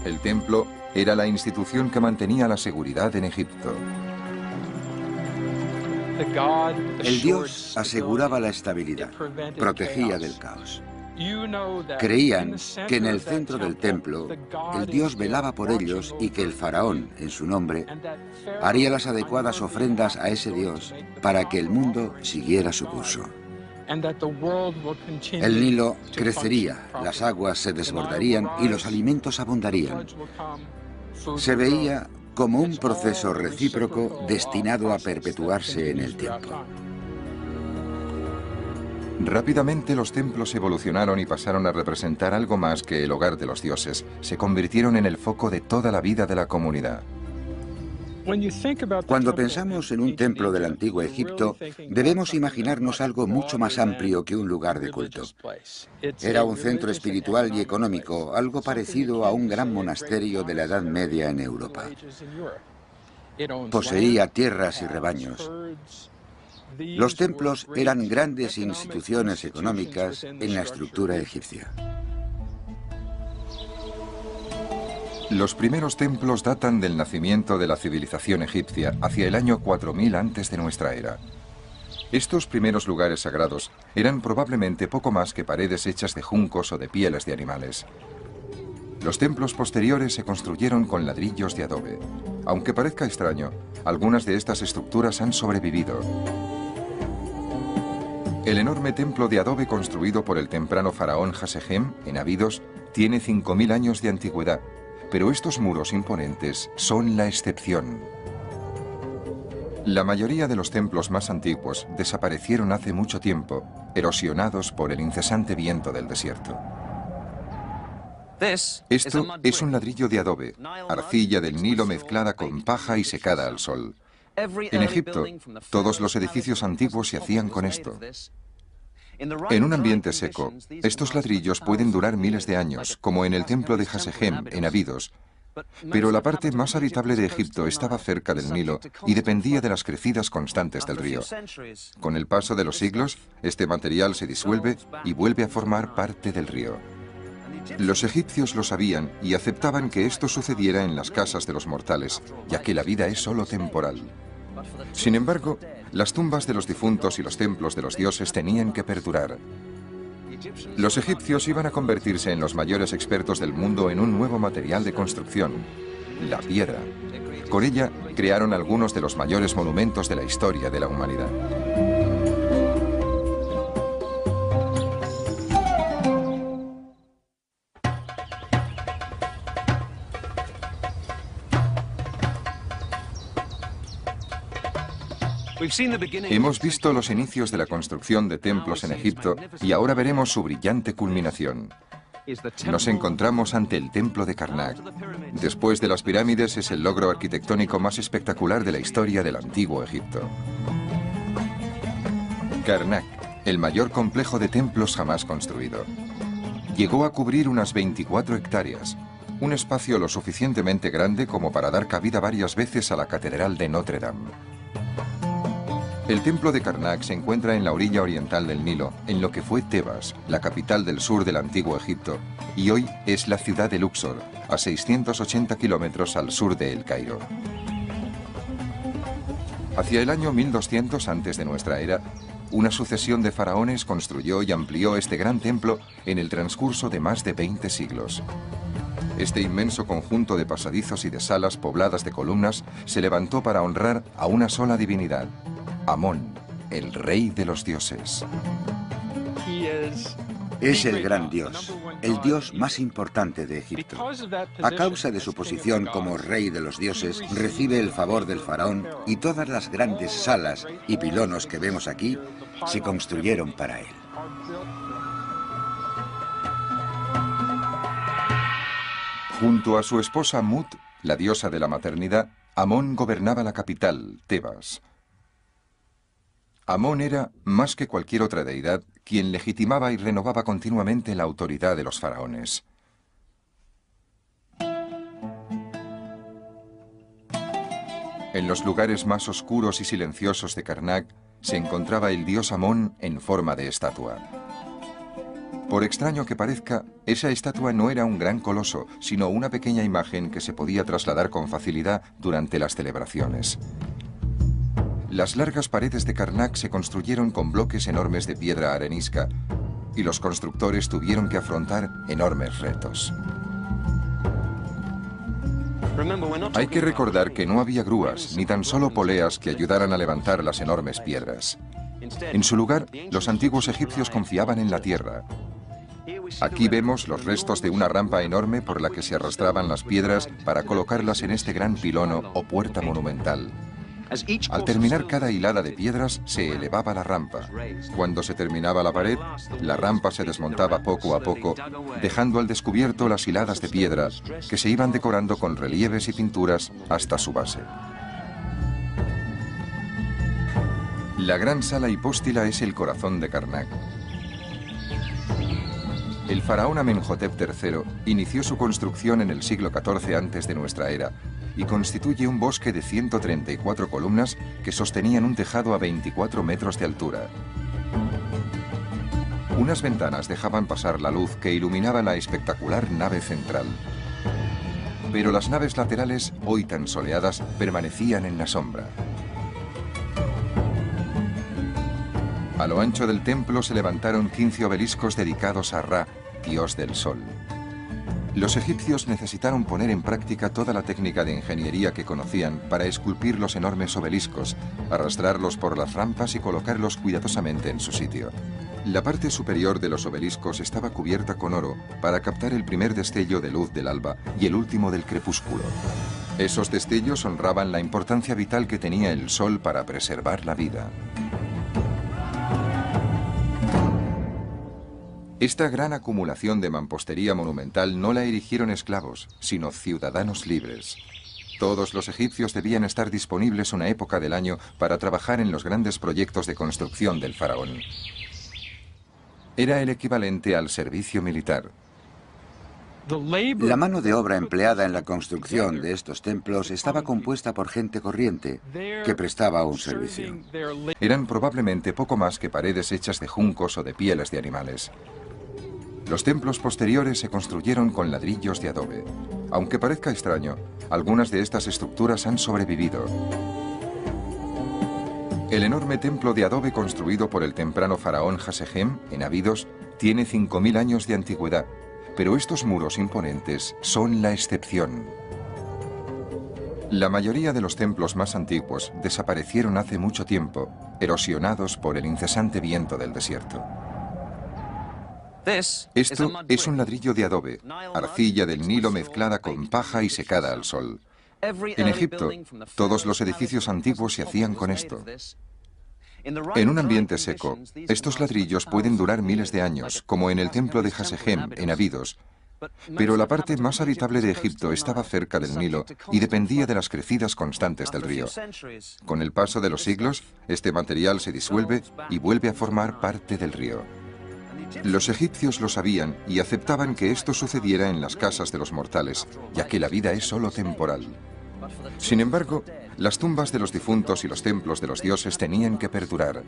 El templo era la institución que mantenía la seguridad en Egipto. El dios aseguraba la estabilidad, protegía del caos. Creían que en el centro del templo el dios velaba por ellos y que el faraón, en su nombre, haría las adecuadas ofrendas a ese dios para que el mundo siguiera su curso. El Nilo crecería, las aguas se desbordarían y los alimentos abundarían. Se veía como un proceso recíproco destinado a perpetuarse en el tiempo. Rápidamente los templos evolucionaron y pasaron a representar algo más que el hogar de los dioses. Se convirtieron en el foco de toda la vida de la comunidad. Cuando pensamos en un templo del antiguo Egipto, debemos imaginarnos algo mucho más amplio que un lugar de culto. Era un centro espiritual y económico, algo parecido a un gran monasterio de la Edad Media en Europa. Poseía tierras y rebaños. Los templos eran grandes instituciones económicas en la estructura egipcia. Los primeros templos datan del nacimiento de la civilización egipcia hacia el año 4000 antes de nuestra era. Estos primeros lugares sagrados eran probablemente poco más que paredes hechas de juncos o de pieles de animales. Los templos posteriores se construyeron con ladrillos de adobe. Aunque parezca extraño, algunas de estas estructuras han sobrevivido. El enorme templo de adobe construido por el temprano faraón Hasegem, en Abidos, tiene 5000 años de antigüedad. Pero estos muros imponentes son la excepción. La mayoría de los templos más antiguos desaparecieron hace mucho tiempo, erosionados por el incesante viento del desierto. Esto es un ladrillo de adobe, arcilla del Nilo mezclada con paja y secada al sol. En Egipto, todos los edificios antiguos se hacían con esto. En un ambiente seco, estos ladrillos pueden durar miles de años, como en el templo de Hasegem, en Abidos. Pero la parte más habitable de Egipto estaba cerca del Nilo y dependía de las crecidas constantes del río. Con el paso de los siglos, este material se disuelve y vuelve a formar parte del río. Los egipcios lo sabían y aceptaban que esto sucediera en las casas de los mortales, ya que la vida es solo temporal. Sin embargo, las tumbas de los difuntos y los templos de los dioses tenían que perdurar. Los egipcios iban a convertirse en los mayores expertos del mundo en un nuevo material de construcción, la piedra. Con ella crearon algunos de los mayores monumentos de la historia de la humanidad. Hemos visto los inicios de la construcción de templos en Egipto y ahora veremos su brillante culminación. Nos encontramos ante el templo de Karnak. Después de las pirámides, es el logro arquitectónico más espectacular de la historia del antiguo Egipto. Karnak, el mayor complejo de templos jamás construido. Llegó a cubrir unas 24 hectáreas, un espacio lo suficientemente grande como para dar cabida varias veces a la Catedral de Notre Dame. El templo de Karnak se encuentra en la orilla oriental del Nilo, en lo que fue Tebas, la capital del sur del antiguo Egipto, y hoy es la ciudad de Luxor, a 680 kilómetros al sur de El Cairo. Hacia el año 1200 antes de nuestra era, una sucesión de faraones construyó y amplió este gran templo en el transcurso de más de 20 siglos. Este inmenso conjunto de pasadizos y de salas pobladas de columnas se levantó para honrar a una sola divinidad, Amón, el rey de los dioses. Es el gran dios, el dios más importante de Egipto. A causa de su posición como rey de los dioses, recibe el favor del faraón y todas las grandes salas y pilonos que vemos aquí se construyeron para él. Junto a su esposa Mut, la diosa de la maternidad, Amón gobernaba la capital, Tebas. Amón era, más que cualquier otra deidad, quien legitimaba y renovaba continuamente la autoridad de los faraones. En los lugares más oscuros y silenciosos de Karnak se encontraba el dios Amón en forma de estatua. Por extraño que parezca, esa estatua no era un gran coloso, sino una pequeña imagen que se podía trasladar con facilidad durante las celebraciones. Las largas paredes de Karnak se construyeron con bloques enormes de piedra arenisca y los constructores tuvieron que afrontar enormes retos. Hay que recordar que no había grúas ni tan solo poleas que ayudaran a levantar las enormes piedras. En su lugar, los antiguos egipcios confiaban en la tierra. Aquí vemos los restos de una rampa enorme por la que se arrastraban las piedras para colocarlas en este gran pilono o puerta monumental. Al terminar cada hilada de piedras, se elevaba la rampa. Cuando se terminaba la pared, la rampa se desmontaba poco a poco, dejando al descubierto las hiladas de piedra, que se iban decorando con relieves y pinturas hasta su base. La gran sala hipóstila es el corazón de Karnak. El faraón Amenhotep III inició su construcción en el siglo XIV antes de nuestra era, y constituye un bosque de 134 columnas que sostenían un tejado a 24 metros de altura. Unas ventanas dejaban pasar la luz que iluminaba la espectacular nave central. Pero las naves laterales, hoy tan soleadas, permanecían en la sombra. A lo ancho del templo se levantaron 15 obeliscos dedicados a Ra, dios del sol. Los egipcios necesitaron poner en práctica toda la técnica de ingeniería que conocían para esculpir los enormes obeliscos, arrastrarlos por las rampas y colocarlos cuidadosamente en su sitio. La parte superior de los obeliscos estaba cubierta con oro para captar el primer destello de luz del alba y el último del crepúsculo. Esos destellos honraban la importancia vital que tenía el sol para preservar la vida. Esta gran acumulación de mampostería monumental no la erigieron esclavos, sino ciudadanos libres. Todos los egipcios debían estar disponibles una época del año para trabajar en los grandes proyectos de construcción del faraón. Era el equivalente al servicio militar. La mano de obra empleada en la construcción de estos templos estaba compuesta por gente corriente que prestaba un servicio. Eran probablemente poco más que paredes hechas de juncos o de pieles de animales. Los templos posteriores se construyeron con ladrillos de adobe. Aunque parezca extraño, algunas de estas estructuras han sobrevivido. El enorme templo de adobe construido por el temprano faraón Hasegem, en Abidos, tiene 5000 años de antigüedad, pero estos muros imponentes son la excepción. La mayoría de los templos más antiguos desaparecieron hace mucho tiempo, erosionados por el incesante viento del desierto. Esto es un ladrillo de adobe, arcilla del Nilo mezclada con paja y secada al sol. En Egipto, todos los edificios antiguos se hacían con esto. En un ambiente seco, estos ladrillos pueden durar miles de años, como en el templo de Hasegem, en Abidos, Pero la parte más habitable de Egipto estaba cerca del Nilo y dependía de las crecidas constantes del río. Con el paso de los siglos, este material se disuelve y vuelve a formar parte del río. Los egipcios lo sabían y aceptaban que esto sucediera en las casas de los mortales, ya que la vida es solo temporal. Sin embargo, las tumbas de los difuntos y los templos de los dioses tenían que perdurar.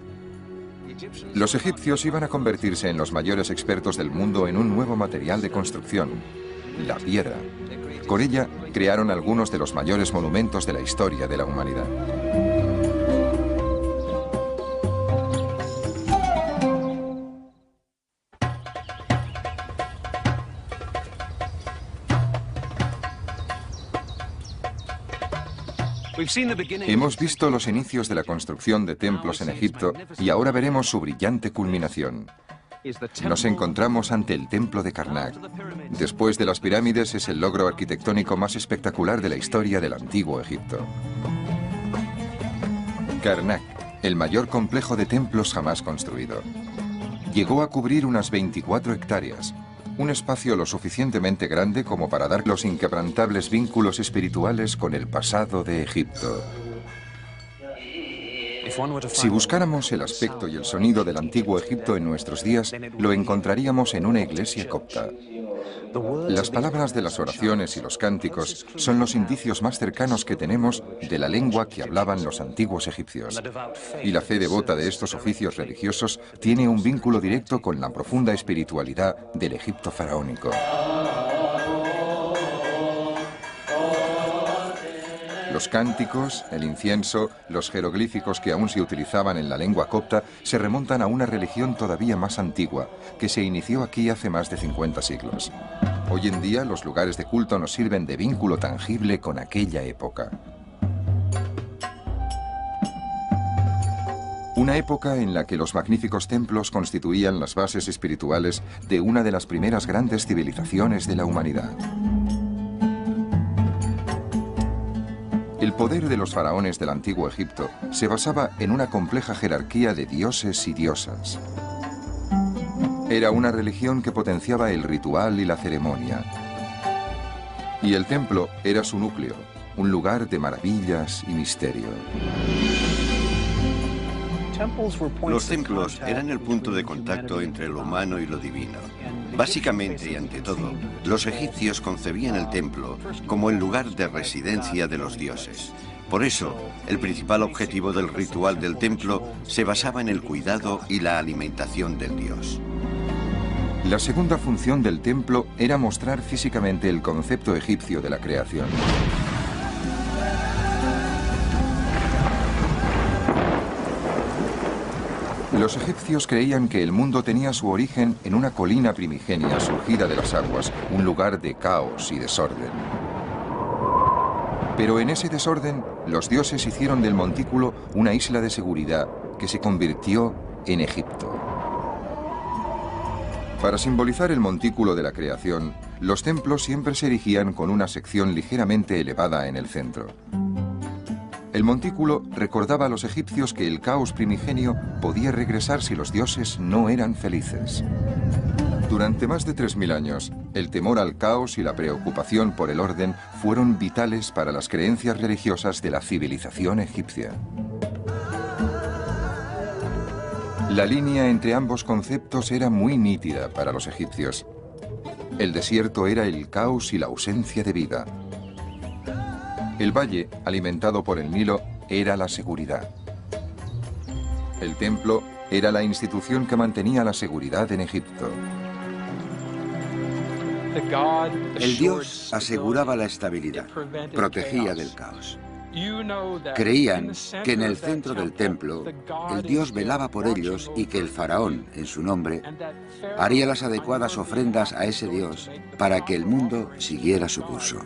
Los egipcios iban a convertirse en los mayores expertos del mundo en un nuevo material de construcción, la piedra. Con ella crearon algunos de los mayores monumentos de la historia de la humanidad. Hemos visto los inicios de la construcción de templos en Egipto y ahora veremos su brillante culminación. Nos encontramos ante el templo de Karnak. Después de las pirámides, es el logro arquitectónico más espectacular de la historia del antiguo Egipto. Karnak, el mayor complejo de templos jamás construido. Llegó a cubrir unas 24 hectáreas. Un espacio lo suficientemente grande como para dar los inquebrantables vínculos espirituales con el pasado de Egipto. Si buscáramos el aspecto y el sonido del antiguo Egipto en nuestros días, lo encontraríamos en una iglesia copta. Las palabras de las oraciones y los cánticos son los indicios más cercanos que tenemos de la lengua que hablaban los antiguos egipcios. Y la fe devota de estos oficios religiosos tiene un vínculo directo con la profunda espiritualidad del Egipto faraónico. Los cánticos, el incienso, los jeroglíficos que aún se utilizaban en la lengua copta se remontan a una religión todavía más antigua, que se inició aquí hace más de 50 siglos. Hoy en día los lugares de culto nos sirven de vínculo tangible con aquella época. Una época en la que los magníficos templos constituían las bases espirituales de una de las primeras grandes civilizaciones de la humanidad. El poder de los faraones del antiguo Egipto se basaba en una compleja jerarquía de dioses y diosas. Era una religión que potenciaba el ritual y la ceremonia. Y el templo era su núcleo, un lugar de maravillas y misterio. Los templos eran el punto de contacto entre lo humano y lo divino. Básicamente y ante todo, los egipcios concebían el templo como el lugar de residencia de los dioses. Por eso, el principal objetivo del ritual del templo se basaba en el cuidado y la alimentación del dios. La segunda función del templo era mostrar físicamente el concepto egipcio de la creación. Los egipcios creían que el mundo tenía su origen en una colina primigenia surgida de las aguas, un lugar de caos y desorden. Pero en ese desorden, los dioses hicieron del montículo una isla de seguridad que se convirtió en Egipto. Para simbolizar el montículo de la creación, los templos siempre se erigían con una sección ligeramente elevada en el centro. El montículo recordaba a los egipcios que el caos primigenio podía regresar si los dioses no eran felices. Durante más de 3000 años, el temor al caos y la preocupación por el orden fueron vitales para las creencias religiosas de la civilización egipcia. La línea entre ambos conceptos era muy nítida para los egipcios. El desierto era el caos y la ausencia de vida. El valle, alimentado por el Nilo, era la seguridad. El templo era la institución que mantenía la seguridad en Egipto. El dios aseguraba la estabilidad, protegía del caos. Creían que en el centro del templo el dios velaba por ellos y que el faraón, en su nombre, haría las adecuadas ofrendas a ese dios para que el mundo siguiera su curso.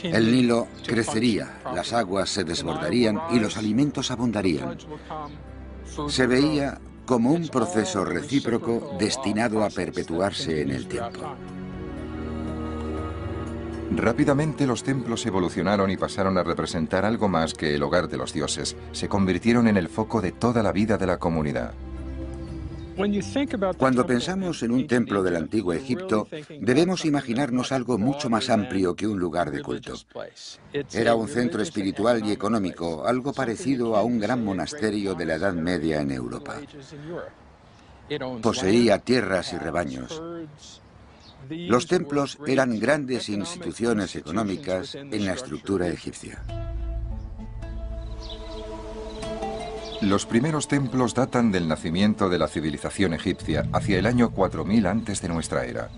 El Nilo crecería, las aguas se desbordarían y los alimentos abundarían. Se veía como un proceso recíproco destinado a perpetuarse en el tiempo. Rápidamente los templos evolucionaron y pasaron a representar algo más que el hogar de los dioses. Se convirtieron en el foco de toda la vida de la comunidad. Cuando pensamos en un templo del antiguo Egipto, debemos imaginarnos algo mucho más amplio que un lugar de culto. Era un centro espiritual y económico, algo parecido a un gran monasterio de la Edad Media en Europa. Poseía tierras y rebaños. Los templos eran grandes instituciones económicas en la estructura egipcia. Los primeros templos datan del nacimiento de la civilización egipcia hacia el año 4000 antes de nuestra era.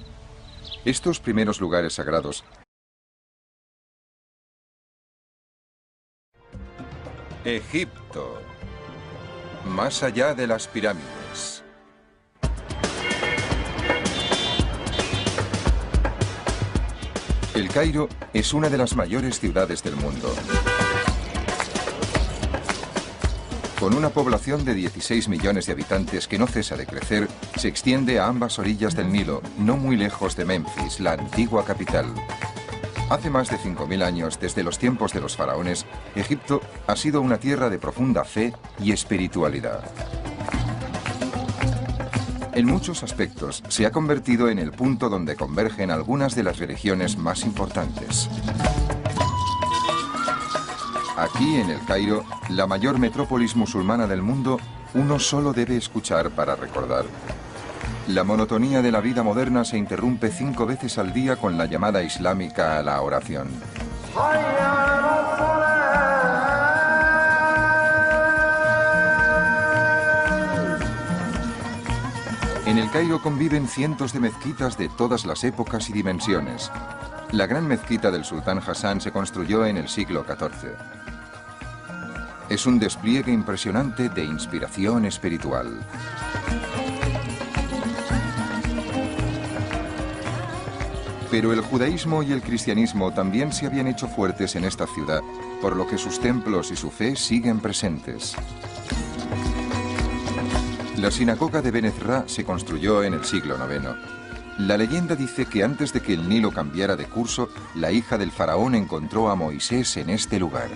Estos primeros lugares sagrados Egipto, más allá de las pirámides. El Cairo es una de las mayores ciudades del mundo. Con una población de 16 millones de habitantes que no cesa de crecer, se extiende a ambas orillas del Nilo, no muy lejos de Memphis, la antigua capital. Hace más de 5000 años, desde los tiempos de los faraones, Egipto ha sido una tierra de profunda fe y espiritualidad. En muchos aspectos, se ha convertido en el punto donde convergen algunas de las religiones más importantes. Aquí, en el Cairo, la mayor metrópolis musulmana del mundo, uno solo debe escuchar para recordar. La monotonía de la vida moderna se interrumpe 5 veces al día con la llamada islámica a la oración. En el Cairo conviven cientos de mezquitas de todas las épocas y dimensiones. La gran mezquita del sultán Hassan se construyó en el siglo XIV. Es un despliegue impresionante de inspiración espiritual. Pero el judaísmo y el cristianismo también se habían hecho fuertes en esta ciudad, por lo que sus templos y su fe siguen presentes. La sinagoga de Ben Ezra se construyó en el siglo IX. La leyenda dice que antes de que el Nilo cambiara de curso, la hija del faraón encontró a Moisés en este lugar.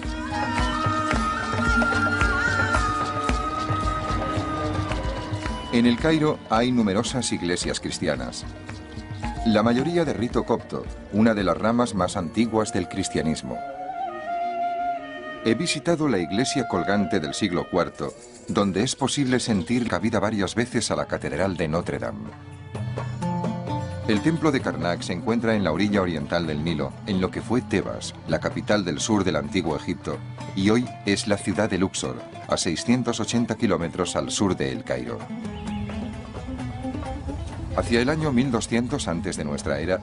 En el Cairo hay numerosas iglesias cristianas. La mayoría de rito copto, una de las ramas más antiguas del cristianismo. He visitado la iglesia colgante del siglo IV, donde es posible sentir cabida varias veces a la catedral de Notre Dame. El templo de Karnak se encuentra en la orilla oriental del Nilo, en lo que fue Tebas, la capital del sur del antiguo Egipto, y hoy es la ciudad de Luxor, a 680 kilómetros al sur de El Cairo. Hacia el año 1200 antes de nuestra era,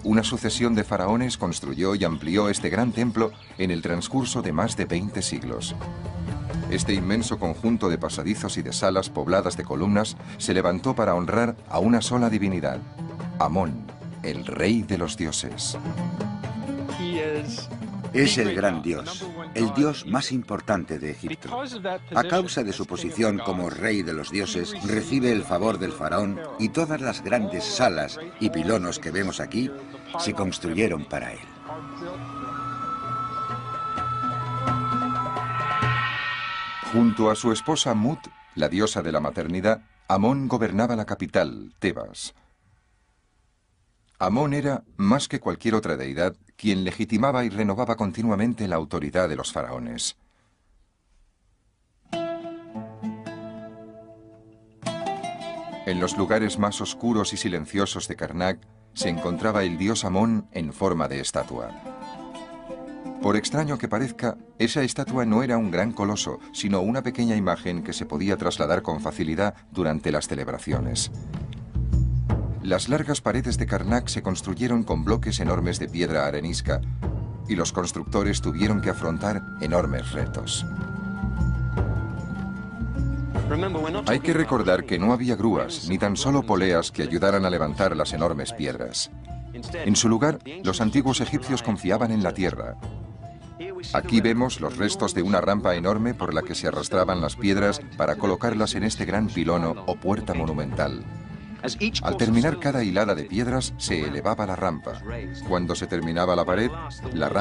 una sucesión de faraones construyó y amplió este gran templo en el transcurso de más de 20 siglos. Este inmenso conjunto de pasadizos y de salas pobladas de columnas se levantó para honrar a una sola divinidad, Amón, el rey de los dioses. Es el gran dios, el dios más importante de Egipto. A causa de su posición como rey de los dioses, recibe el favor del faraón y todas las grandes salas y pilonos que vemos aquí se construyeron para él. Junto a su esposa Mut, la diosa de la maternidad, Amón gobernaba la capital, Tebas. Amón era, más que cualquier otra deidad, quien legitimaba y renovaba continuamente la autoridad de los faraones. En los lugares más oscuros y silenciosos de Karnak se encontraba el dios Amón en forma de estatua. Por extraño que parezca, esa estatua no era un gran coloso, sino una pequeña imagen que se podía trasladar con facilidad durante las celebraciones. Las largas paredes de Karnak se construyeron con bloques enormes de piedra arenisca y los constructores tuvieron que afrontar enormes retos. Hay que recordar que no había grúas ni tan solo poleas que ayudaran a levantar las enormes piedras. En su lugar, los antiguos egipcios confiaban en la tierra. Aquí vemos los restos de una rampa enorme por la que se arrastraban las piedras para colocarlas en este gran pilono o puerta monumental. Al terminar cada hilada de piedras, se elevaba la rampa. Cuando se terminaba la pared, la rampa